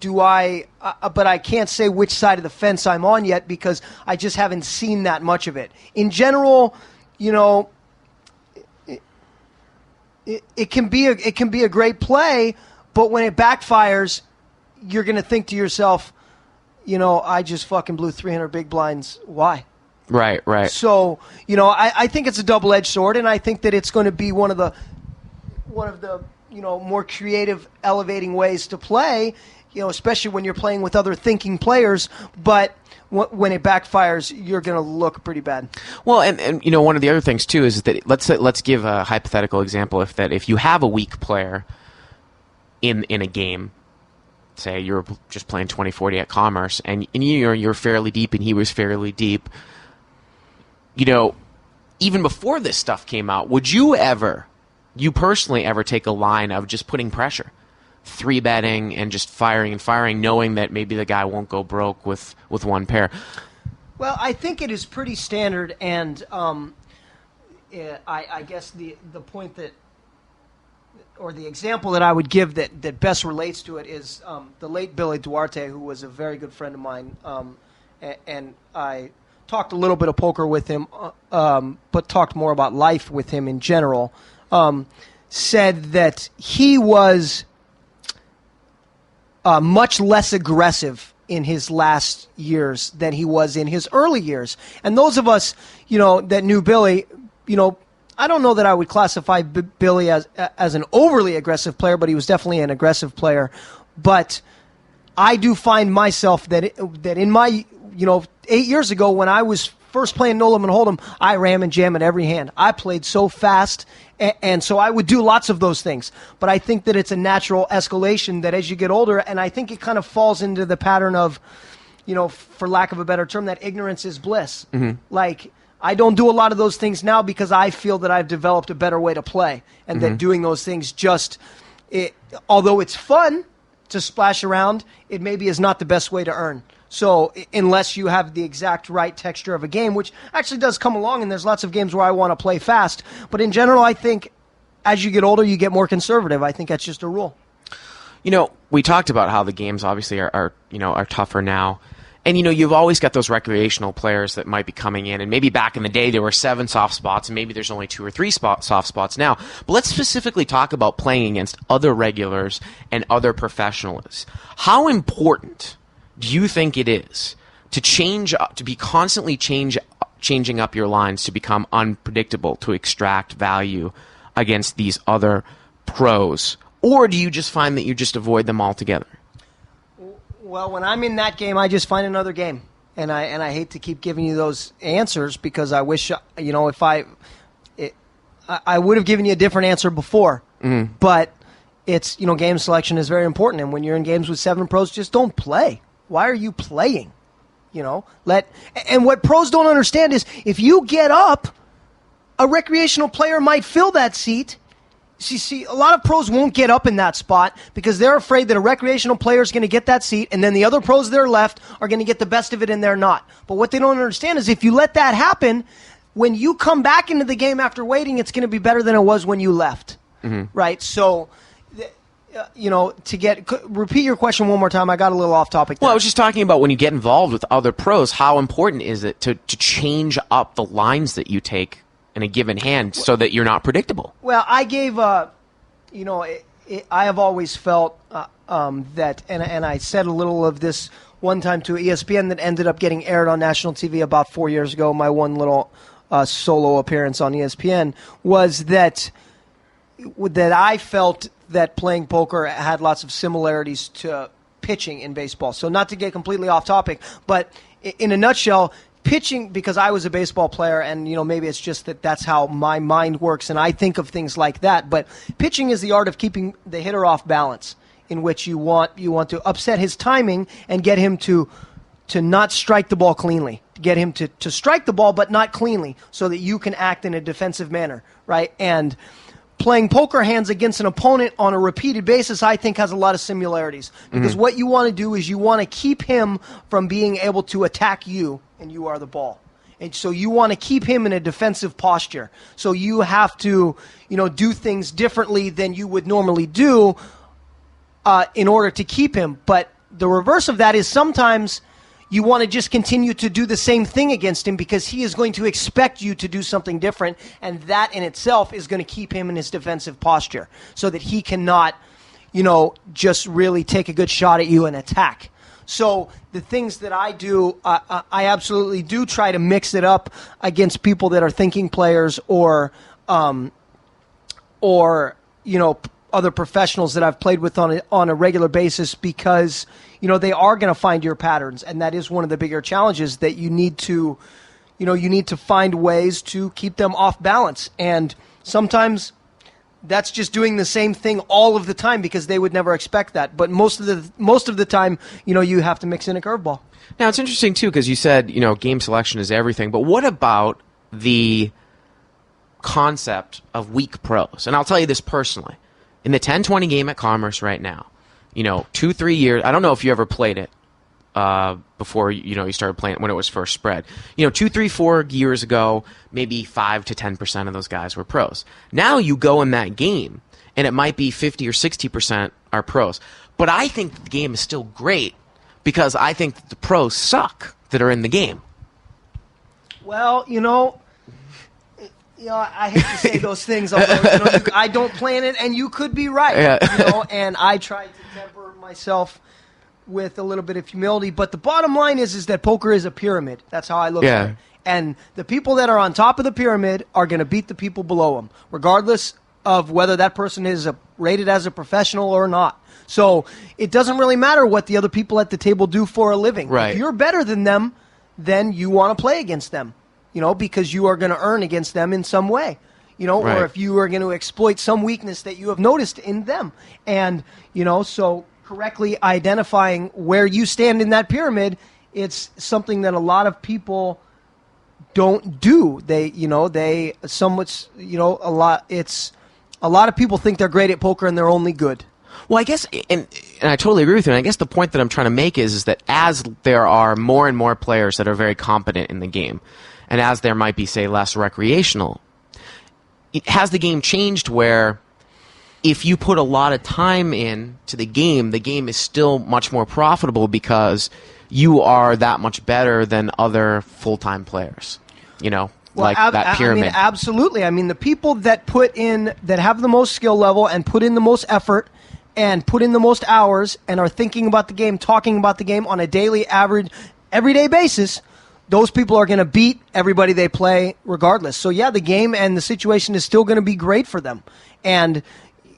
I can't say which side of the fence I'm on yet, because I just haven't seen that much of it. In general, it can be a great play, but when it backfires, you're going to think to yourself, I just fucking blew 300 big blinds. Why? Right. So, I think it's a double-edged sword, and I think that it's going to be one of the more creative, elevating ways to play, especially when you're playing with other thinking players. But when it backfires, you're going to look pretty bad. Well, and one of the other things too is that let's give a hypothetical example. If you have a weak player in a game, say you're just playing 20-40 at Commerce, and you're fairly deep and he was fairly deep, even before this stuff came out, would you personally ever take a line of just putting pressure, 3-betting and just firing, knowing that maybe the guy won't go broke with one pair? Well, I think it is pretty standard, and I guess the point that, or the example that I would give that best relates to it is the late Billy Duarte, who was a very good friend of mine, and I talked a little bit of poker with him, but talked more about life with him in general, said that he was much less aggressive in his last years than he was in his early years. And those of us, that knew Billy, I don't know that I would classify Billy as an overly aggressive player, but he was definitely an aggressive player. But I do find myself that in my 8 years ago, when I was first playing No Limit Hold'em, I ram and jam at every hand. I played so fast, and so I would do lots of those things. But I think that it's a natural escalation that as you get older, and I think it kind of falls into the pattern of, for lack of a better term, that ignorance is bliss. Like, I don't do a lot of those things now because I feel that I've developed a better way to play, and that doing those things although it's fun to splash around, it maybe is not the best way to earn. So unless you have the exact right texture of a game, which actually does come along, and there's lots of games where I want to play fast. But in general, I think as you get older, you get more conservative. I think that's just a rule. We talked about how the games obviously are tougher now. And, you've always got those recreational players that might be coming in. And maybe back in the day, there were 7 soft spots, and maybe there's only 2 or 3 soft spots now. But let's specifically talk about playing against other regulars and other professionals. How important do you think it is to be constantly changing up your lines to become unpredictable, to extract value against these other pros? Or do you just find that you just avoid them altogether? Well, when I'm in that game, I just find another game, and I hate to keep giving you those answers because I wish if I would have given you a different answer before. But it's game selection is very important, and when you're in games with 7 pros, just don't play. Why are you playing? And what pros don't understand is if you get up, a recreational player might fill that seat. See, a lot of pros won't get up in that spot because they're afraid that a recreational player is going to get that seat, and then the other pros that are left are going to get the best of it, and they're not. But what they don't understand is if you let that happen, when you come back into the game after waiting, it's going to be better than it was when you left. Right? So repeat your question one more time. I got a little off topic there. Well, I was just talking about when you get involved with other pros, how important is it to change up the lines that you take in a given hand so that you're not predictable? Well, I gave, I have always felt that, and I said a little of this one time to ESPN that ended up getting aired on national TV about 4 years ago, my one little solo appearance on ESPN, was that I felt that playing poker had lots of similarities to pitching in baseball. So not to get completely off topic, but in a nutshell, pitching, because I was a baseball player, and maybe it's just that's how my mind works, and I think of things like that. But pitching is the art of keeping the hitter off balance, in which you want to upset his timing and get him to not strike the ball cleanly, get him to strike the ball but not cleanly, so that you can act in a defensive manner, right? And playing poker hands against an opponent on a repeated basis, I think, has a lot of similarities. Because what you want to do is you want to keep him from being able to attack you, and you are the ball. And so you want to keep him in a defensive posture. So you have to, do things differently than you would normally do in order to keep him. But the reverse of that is sometimes you want to just continue to do the same thing against him because he is going to expect you to do something different, and that in itself is going to keep him in his defensive posture so that he cannot, just really take a good shot at you and attack. So the things that I do, I absolutely do try to mix it up against people that are thinking players or other professionals that I've played with on a regular basis, because they are going to find your patterns, and that is one of the bigger challenges, that you need to find ways to keep them off balance. And sometimes that's just doing the same thing all of the time because they would never expect that. But most of the time, you have to mix in a curveball. Now, it's interesting too, because you said game selection is everything, but what about the concept of weak pros? And I'll tell you this personally. In the 10-20 game at Commerce right now, 2-3 years, I don't know if you ever played it before, you started playing it when it was first spread. 2, 3, 4 years ago, maybe 5 to 10% of those guys were pros. Now you go in that game, and it might be 50 or 60% are pros. But I think the game is still great because I think that the pros suck that are in the game. Well, I hate to say those things, although I don't plan it, and you could be right. Yeah. And I try to temper myself with a little bit of humility. But the bottom line is that poker is a pyramid. That's how I look at it. And the people that are on top of the pyramid are going to beat the people below them, regardless of whether that person is rated as a professional or not. So it doesn't really matter what the other people at the table do for a living. Right. If you're better than them, then you want to play against them. Because you are going to earn against them in some way, Right. or if you are going to exploit some weakness that you have noticed in them. And, so correctly identifying where you stand in that pyramid, it's something that a lot of people don't do. A lot of people think they're great at poker and they're only good. Well, I guess, and I totally agree with you, and I guess the point that I'm trying to make is that as there are more and more players that are very competent in the game, and as there might be, say, less recreational, has the game changed where if you put a lot of time in to the game is still much more profitable because you are that much better than other full-time players, that pyramid. Absolutely. The people that that have the most skill level and put in the most effort and put in the most hours and are thinking about the game, talking about the game on a daily, average, everyday basis, those people are going to beat everybody they play regardless. So, the game and the situation is still going to be great for them. And,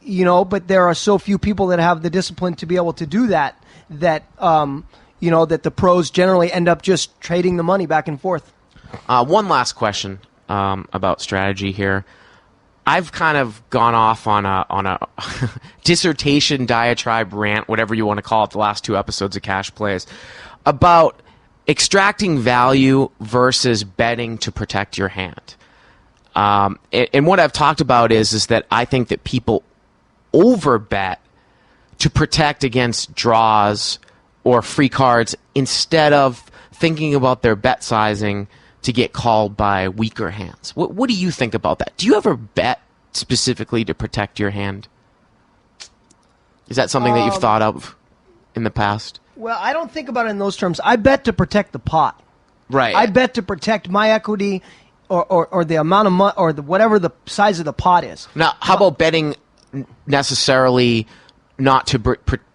but there are so few people that have the discipline to be able to do that, that the pros generally end up just trading the money back and forth. One last question about strategy here. I've kind of gone off on a dissertation, diatribe, rant, whatever you want to call it, the last 2 episodes of Cash Plays, about extracting value versus betting to protect your hand. And what I've talked about is that I think that people overbet to protect against draws or free cards instead of thinking about their bet sizing to get called by weaker hands. What do you think about that? Do you ever bet specifically to protect your hand? Is that something that you've thought of in the past? Well, I don't think about it in those terms. I bet to protect the pot. Right. I bet to protect my equity or the amount of money or whatever the size of the pot is. Now, how about betting necessarily not to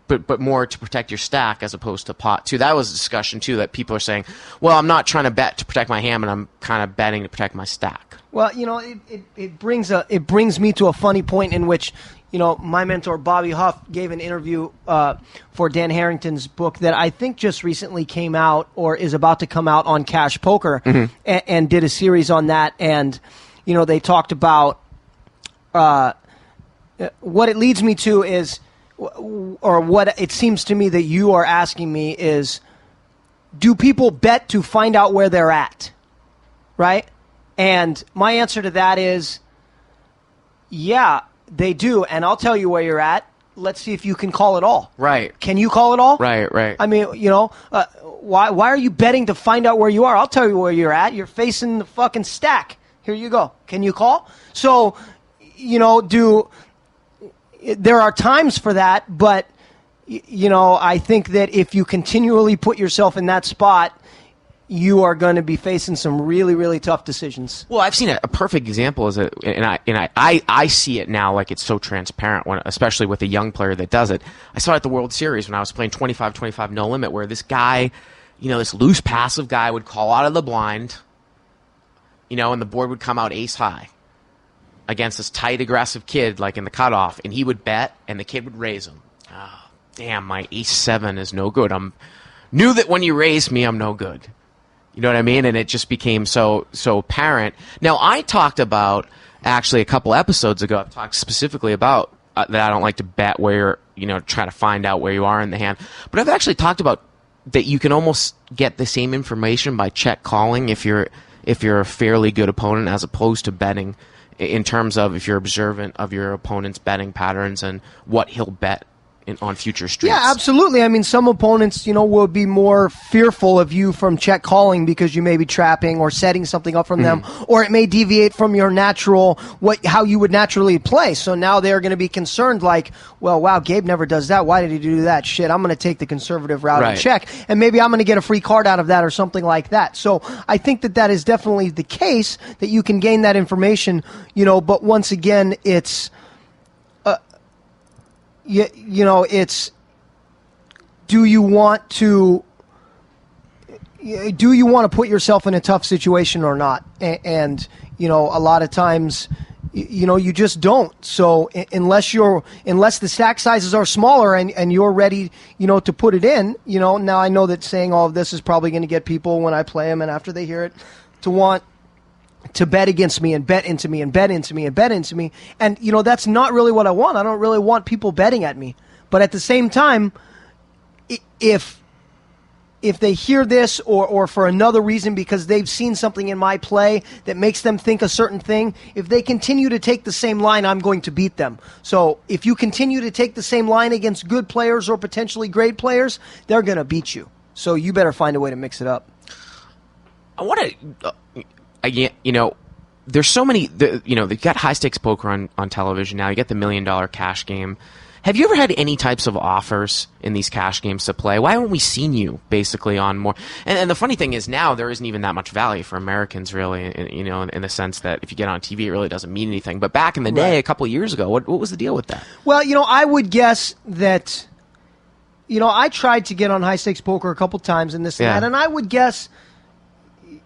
but more to protect your stack as opposed to pot too? That was a discussion too, that people are saying, well, I'm not trying to bet to protect my hand, and I'm kind of betting to protect my stack. Well, it brings me to a funny point in which, my mentor Bobby Huff gave an interview for Dan Harrington's book that I think just recently came out or is about to come out on cash poker, and did a series on that. And they talked about what it leads me to is, or what it seems to me that you are asking me is, do people bet to find out where they're at, right? And my answer to that is, yeah, they do, and I'll tell you where you're at. Let's see if you can call it all. Right. Can you call it all? Right. I mean, why are you betting to find out where you are? I'll tell you where you're at. You're facing the fucking stack. Here you go. Can you call? So, there are times for that, but, I think that if you continually put yourself in that spot, you are going to be facing some really, really tough decisions. Well, I've seen a perfect example I see it now, like it's so transparent, especially with a young player that does it. I saw it at the World Series when I was playing 25-25 no limit, where this guy, this loose passive guy would call out of the blind, and the board would come out ace high against this tight, aggressive kid, like in the cutoff, and he would bet, and the kid would raise him. Oh, damn, my ace 7 is no good. Knew that when you raised me, I'm no good. You know what I mean? And it just became so apparent. Now, I talked about, actually a couple episodes ago, I've talked specifically about that I don't like to bet where you're, try to find out where you are in the hand. But I've actually talked about that you can almost get the same information by check calling if you're a fairly good opponent, as opposed to betting, in terms of if you're observant of your opponent's betting patterns and what he'll bet on future streets. Yeah, absolutely. I mean, some opponents, will be more fearful of you from check calling because you may be trapping or setting something up from them, or it may deviate from your natural, how you would naturally play. So now they're going to be concerned, like, well, wow, Gabe never does that. Why did he do that? Shit, I'm going to take the conservative route and check, and maybe I'm going to get a free card out of that or something like that. So I think that is definitely the case, that you can gain that information, but once again, it's it's, do you want to put yourself in a tough situation or not? And a lot of times, you just don't. So unless the stack sizes are smaller and you're ready, to put it in, now I know that saying all of this is probably going to get people, when I play them and after they hear it, to want to bet against me and bet into me and bet into me and bet into me. And, that's not really what I want. I don't really want people betting at me. But at the same time, if they hear this or for another reason, because they've seen something in my play that makes them think a certain thing, if they continue to take the same line, I'm going to beat them. So if you continue to take the same line against good players or potentially great players, they're going to beat you. So you better find a way to mix it up. I want to... there's so many, they've got high stakes poker on television now. You get the $1 million cash game. Have you ever had any types of offers in these cash games to play? Why haven't we seen you basically on more? And the funny thing is, now there isn't even that much value for Americans, really, in the sense that if you get on TV, it really doesn't mean anything. But back in the day, a couple of years ago, what was the deal with that? Well, I would guess that, I tried to get on high stakes poker a couple times and this and that, and I would guess,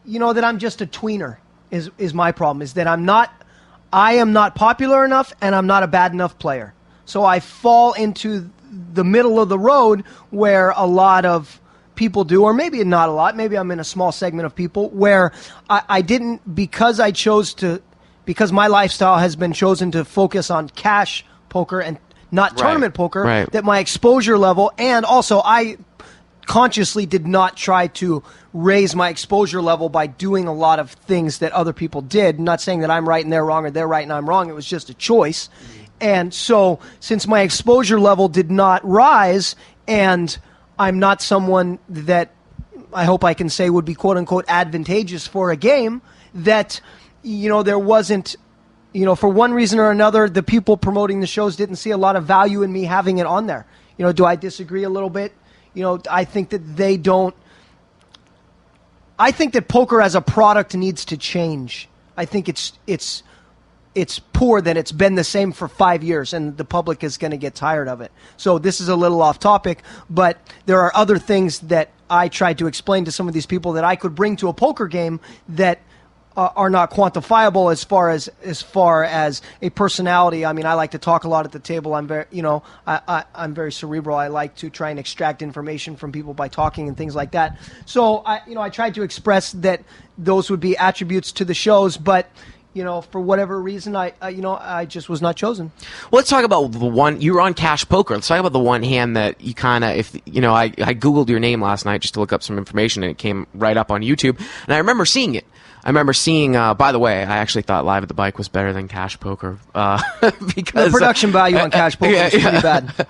that I'm just a tweener. Is my problem, is that I am not popular enough and I'm not a bad enough player. So I fall into the middle of the road where a lot of people do, or maybe not a lot, maybe I'm in a small segment of people where I didn't, because my lifestyle has been chosen to focus on cash poker and not tournament poker, that my exposure level, and also I consciously did not try to raise my exposure level by doing a lot of things that other people did. I'm not saying that I'm right and they're wrong, or they're right and I'm wrong. It was just a choice. And so since my exposure level did not rise, and I'm not someone that I hope I can say would be quote unquote advantageous for a game, that, there wasn't for one reason or another, the people promoting the shows didn't see a lot of value in me having it on there. Do I disagree a little bit? I think that they don't. I think that poker as a product needs to change. I think it's poor that it's been the same for 5 years, and the public is going to get tired of it. So this is a little off topic, but there are other things that I tried to explain to some of these people that I could bring to a poker game that are not quantifiable as far as a personality. I mean, I like to talk a lot at the table. I'm very, I'm very cerebral. I like to try and extract information from people by talking and things like that. So I tried to express that those would be attributes to the shows, but for whatever reason, I just was not chosen. Well, let's talk about the one you were on Cash Poker. Let's talk about the one hand that you kind of, I Googled your name last night just to look up some information, and it came right up on YouTube, and I remember seeing it. By the way, I actually thought Live at the Bike was better than Cash Poker because the production value on Cash Poker is pretty bad.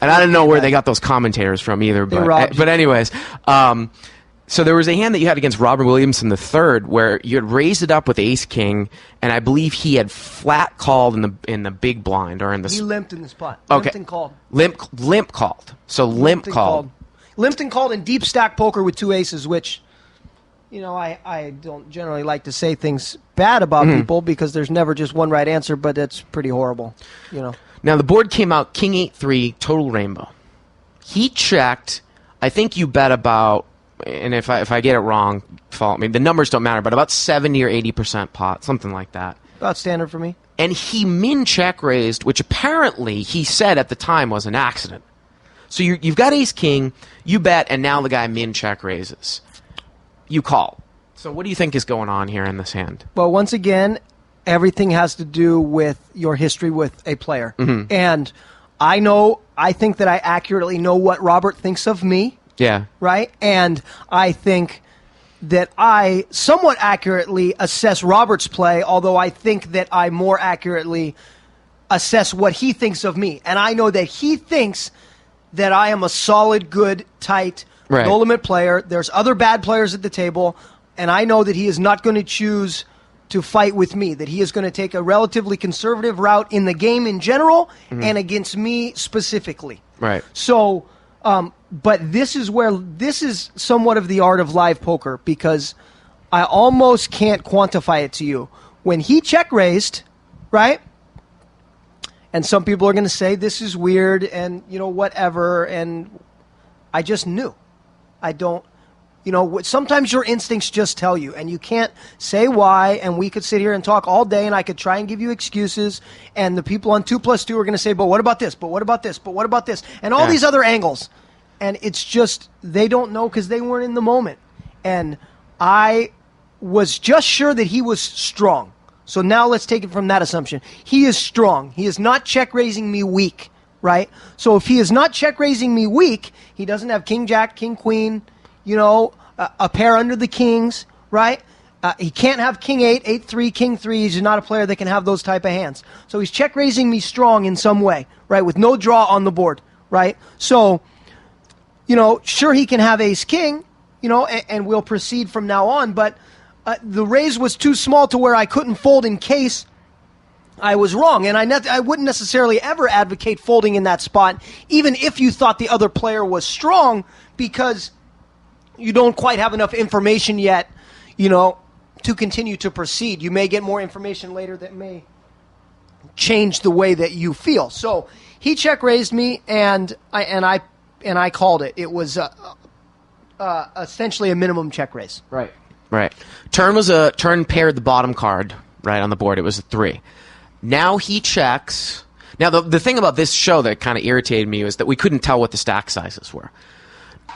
And I didn't know where they got those commentators from either. But anyways, so there was a hand that you had against Robert Williamson III where you had raised it up with Ace King, and I believe he had flat called in the big blind or in the. He limped in the spot. Okay. Limped and called. Limp called. So limp called. Limped and called in deep stack poker with 2 aces, which. I don't generally like to say things bad about people because there's never just one right answer, but it's pretty horrible, Now, the board came out King 8-3, total rainbow. He checked. I think you bet about, and if I get it wrong, fault me. The numbers don't matter, but about 70 or 80% pot, something like that. About standard for me. And he min check raised, which apparently he said at the time was an accident. So you've got Ace King, you bet, and now the guy min check raises. You call. So what do you think is going on here in this hand? Well, once again, everything has to do with your history with a player. Mm-hmm. And I think that I accurately know what Robert thinks of me. Yeah. Right? And I think that I somewhat accurately assess Robert's play, although I think that I more accurately assess what he thinks of me. And I know that he thinks that I am a solid, good, tight, no-limit player. There's other bad players at the table, and I know that he is not going to choose to fight with me, that he is going to take a relatively conservative route in the game in general and against me specifically. Right. So, but this is somewhat of the art of live poker because I almost can't quantify it to you. When he check raised, right? And some people are going to say this is weird and, whatever, and I just knew. I don't, sometimes your instincts just tell you, and you can't say why, and we could sit here and talk all day, and I could try and give you excuses, and the people on 2+2 are going to say, but what about this, but what about this, but what about this, and all these other angles. And it's just, they don't know because they weren't in the moment. And I was just sure that he was strong. So now let's take it from that assumption. He is strong. He is not check-raising me weak. Right? So if he is not check-raising me weak, he doesn't have King Jack, King Queen, a pair under the kings, right? He can't have King 8, 8-3, King 3. He's not a player that can have those type of hands. So he's check-raising me strong in some way, right? With no draw on the board, right? So, sure he can have Ace King, and we'll proceed from now on, but the raise was too small to where I couldn't fold in case I was wrong, and I wouldn't necessarily ever advocate folding in that spot, even if you thought the other player was strong, because you don't quite have enough information yet, to continue to proceed. You may get more information later that may change the way that you feel. So he check raised me, and I called it. It was essentially a minimum check raise. Right. Turn paired the bottom card right on the board. It was a 3. Now he checks. Now, the thing about this show that kind of irritated me was that we couldn't tell what the stack sizes were.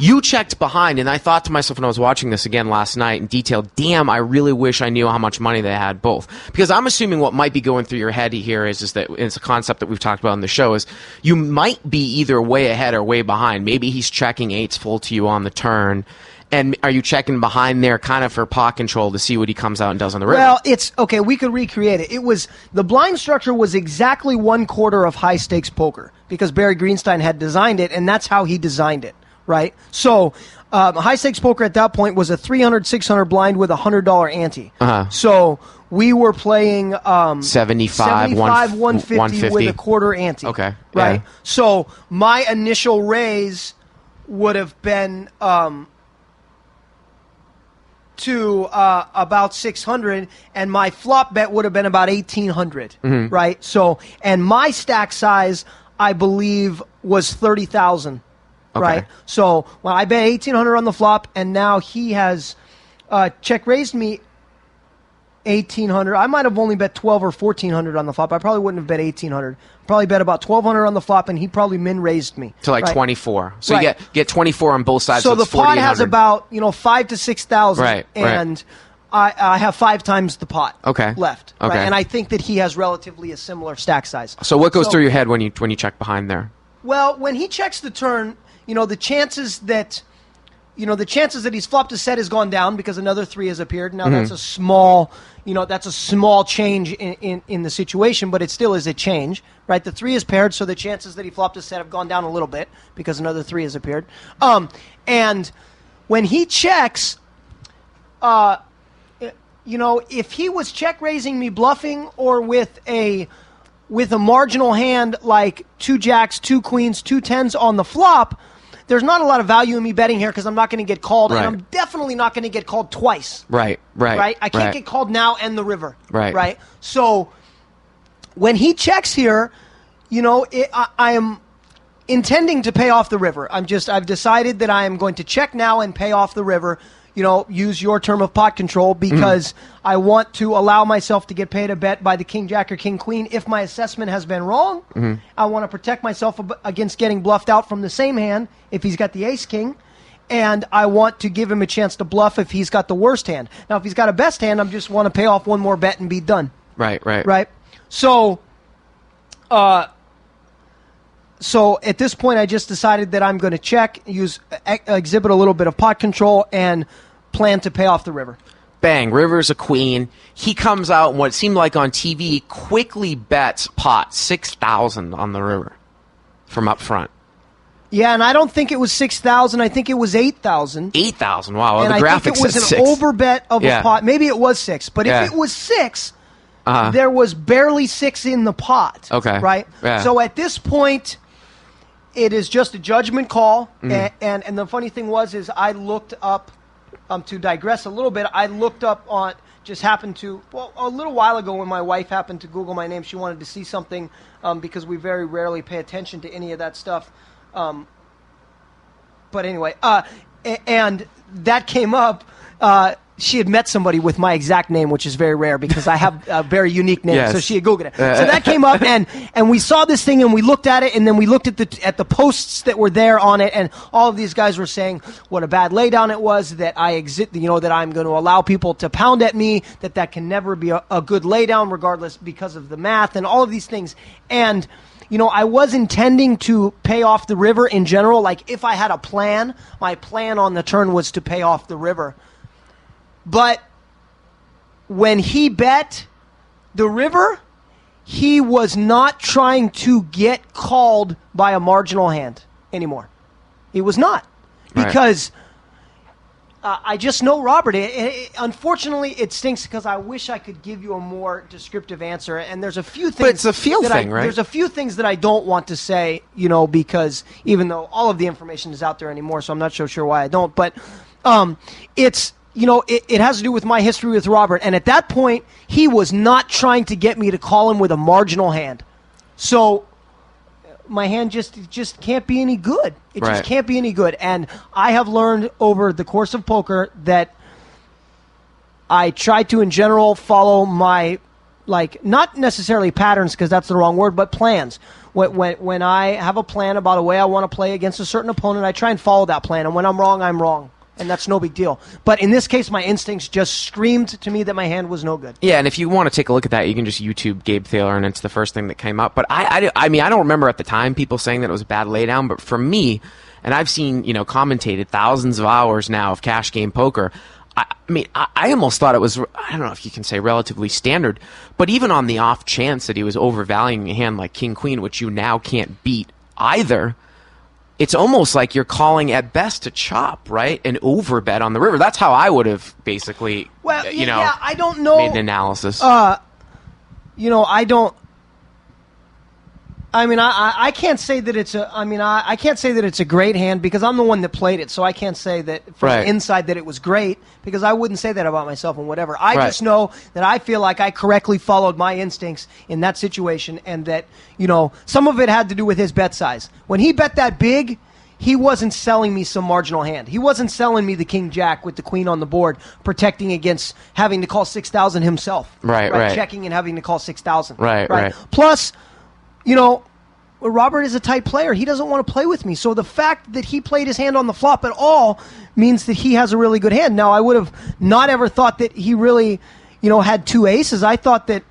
You checked behind, and I thought to myself when I was watching this again last night in detail, damn, I really wish I knew how much money they had both. Because I'm assuming what might be going through your head here is that it's a concept that we've talked about in the show is you might be either way ahead or way behind. Maybe he's checking 8s full to you on the turn. And are you checking behind there kind of for pot control to see what he comes out and does on the river? Well, it's okay. We could recreate it. It was the blind structure was exactly 1/4 of high stakes poker because Barry Greenstein had designed it, and that's how he designed it, right? So high stakes poker at that point was a 300, 600 blind with a $100 ante. So we were playing 75, 150 with a quarter ante. Okay. Right? Yeah. So my initial raise would have been to about 600, and my flop bet would have been about 1,800, right? So, and my stack size, I believe, was 30,000, right? So, well, I bet 1,800 on the flop, and now he has check raised me 1,800. I might have only bet 12 or 1,400 on the flop. I probably wouldn't have bet 1,800. Probably bet about 1,200 on the flop, and he probably min raised me to like 24. So you get 24 on both sides. So the pot has about 5,000 to 6,000, right? And I have 5 times the pot left. Okay. Right? And I think that he has relatively a similar stack size. So what goes through your head when you check behind there? Well, when he checks the turn, the chances that he's flopped a set has gone down because another 3 has appeared. Now that's a small, that's a small change in the situation, but it still is a change, right? The 3 is paired, so the chances that he flopped a set have gone down a little bit because another 3 has appeared. And when he checks, if he was check raising me bluffing or with a marginal hand like 2 jacks, 2 queens, 2 tens on the flop, there's not a lot of value in me betting here because I'm not going to get called, and I'm definitely not going to get called twice. Right? I can't get called now and the river. Right? So when he checks here, I am intending to pay off the river. I've decided that I am going to check now and pay off the river. Use your term of pot control because I want to allow myself to get paid a bet by the king, jack, or king, queen if my assessment has been wrong. I want to protect myself against getting bluffed out from the same hand if he's got the ace, king. And I want to give him a chance to bluff if he's got the worst hand. Now, if he's got a best hand, I just want to pay off one more bet and be done. Right. So at this point, I just decided that I'm going to check, exhibit a little bit of pot control, and plan to pay off the river. Bang, river's a queen. He comes out and what seemed like on TV quickly bets pot 6,000 on the river from up front. Yeah, and I don't think it was 6,000. I think it was 8,000. 8,000, wow. And the I think it was an overbet of a pot. Maybe it was 6. But if it was 6, there was barely 6 in the pot. Okay. Right? Yeah. So at this point, it is just a judgment call. And the funny thing is I looked up, to digress a little bit, I looked up on, a little while ago when my wife happened to Google my name, she wanted to see something because we very rarely pay attention to any of that stuff. But anyway, and that came up. She had met somebody with my exact name, which is very rare because I have a very unique name. Yes. So she had Googled it. So that came up, and we saw this thing, and we looked at it, and then we looked at the posts that were there on it, and all of these guys were saying what a bad laydown it was, that that I'm going to allow people to pound at me, that can never be a good laydown, regardless because of the math and all of these things. And I was intending to pay off the river in general. Like, if I had a plan, my plan on the turn was to pay off the river. But when he bet the river, he was not trying to get called by a marginal hand anymore. He was not. Because I just know Robert. Unfortunately, it stinks because I wish I could give you a more descriptive answer. And there's a few things. But it's a feel thing, right? There's a few things that I don't want to say, because even though all of the information is out there anymore, so I'm not so sure why I don't. But it's... it has to do with my history with Robert. And at that point, he was not trying to get me to call him with a marginal hand. So my hand just can't be any good. It just can't be any good. And I have learned over the course of poker that I try to, in general, follow my, not necessarily patterns because that's the wrong word, but plans. When I have a plan about a way I want to play against a certain opponent, I try and follow that plan. And when I'm wrong, I'm wrong. And that's no big deal. But in this case, my instincts just screamed to me that my hand was no good. Yeah, and if you want to take a look at that, you can just YouTube Gabe Thaler, and it's the first thing that came up. But I don't remember at the time people saying that it was a bad laydown. But for me, and I've seen, commentated thousands of hours now of cash game poker, I almost thought it was, I don't know if you can say relatively standard, but even on the off chance that he was overvaluing a hand like King Queen, which you now can't beat either, it's almost like you're calling at best to chop, right? An overbet on the river. That's how I would have basically, I don't know. made an analysis. I don't. I mean, I can't say that it's a. I mean, I can't say that it's a great hand because I'm the one that played it, so I can't say that from the inside that it was great because I wouldn't say that about myself and whatever. I just know that I feel like I correctly followed my instincts in that situation, and that some of it had to do with his bet size. When he bet that big, he wasn't selling me some marginal hand. He wasn't selling me the king jack with the queen on the board, protecting against having to call 6,000 himself. Right. Checking and having to call 6,000. Right. Plus, Robert is a tight player. He doesn't want to play with me. So the fact that he played his hand on the flop at all means that he has a really good hand. Now, I would have not ever thought that he really, had two aces. I thought that,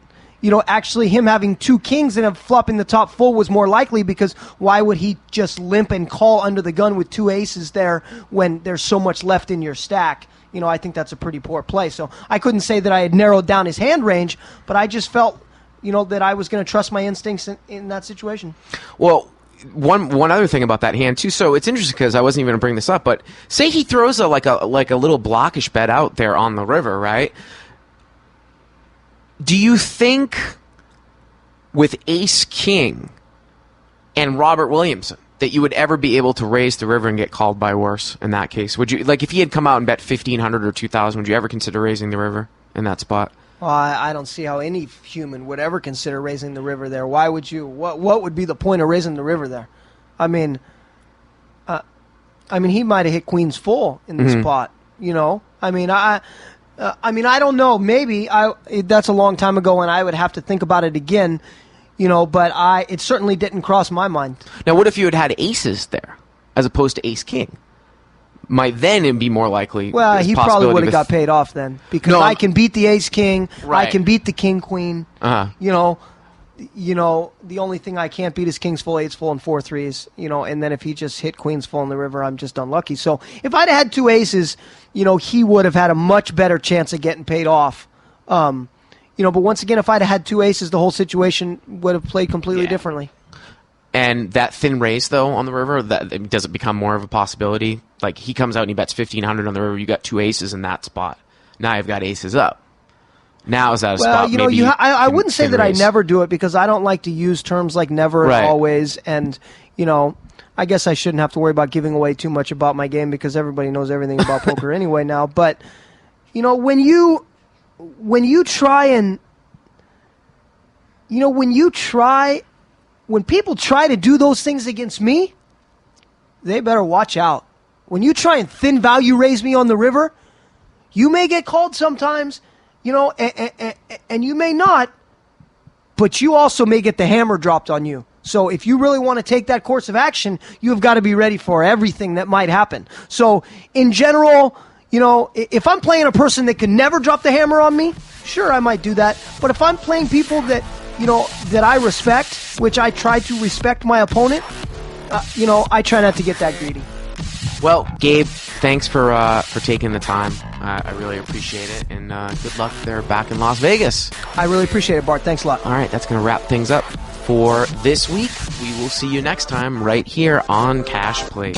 actually him having two kings and flopping the top full was more likely because why would he just limp and call under the gun with two aces there when there's so much left in your stack? I think that's a pretty poor play. So I couldn't say that I had narrowed down his hand range, but I just felt that I was going to trust my instincts in that situation. Well, one other thing about that hand too. So it's interesting because I wasn't even going to bring this up, but say he throws a little blockish bet out there on the river, right? Do you think with Ace King and Robert Williamson that you would ever be able to raise the river and get called by worse in that case? Would you, if he had come out and bet 1,500 or 2,000, would you ever consider raising the river in that spot? Well, I don't see how any human would ever consider raising the river there. Why would you? What would be the point of raising the river there? I mean, he might have hit queens full in the spot. I mean, I don't know. Maybe that's a long time ago, and I would have to think about it again. But it certainly didn't cross my mind. Now, what if you had aces there as opposed to ace king? Might then be more likely. Well, he probably would have got paid off then because I can beat the ace king. Right. I can beat the king queen. Uh-huh. The only thing I can't beat is kings full, eights full, and 4-3s. And then if he just hit queens full in the river, I'm just unlucky. So if I'd had two aces, he would have had a much better chance of getting paid off. But once again, if I'd had two aces, the whole situation would have played completely differently. And that thin raise, though, on the river, does it become more of a possibility? Like, he comes out and he bets 1,500 on the river, you got two aces in that spot. Now you've got aces up. Now is that a spot? I wouldn't say that I never do it because I don't like to use terms like never and always. And, I guess I shouldn't have to worry about giving away too much about my game because everybody knows everything about poker anyway now. But, when you try and, when people try to do those things against me, they better watch out. When you try and thin value raise me on the river, you may get called sometimes, and you may not, but you also may get the hammer dropped on you. So if you really want to take that course of action, you have got to be ready for everything that might happen. So in general, if I'm playing a person that can never drop the hammer on me, sure, I might do that. But if I'm playing people that that I respect, which I try to respect my opponent, I try not to get that greedy. Well, Gabe, thanks for taking the time. I really appreciate it, and good luck there back in Las Vegas. I really appreciate it, Bart. Thanks a lot. All right, that's going to wrap things up for this week. We will see you next time right here on Cash Plays.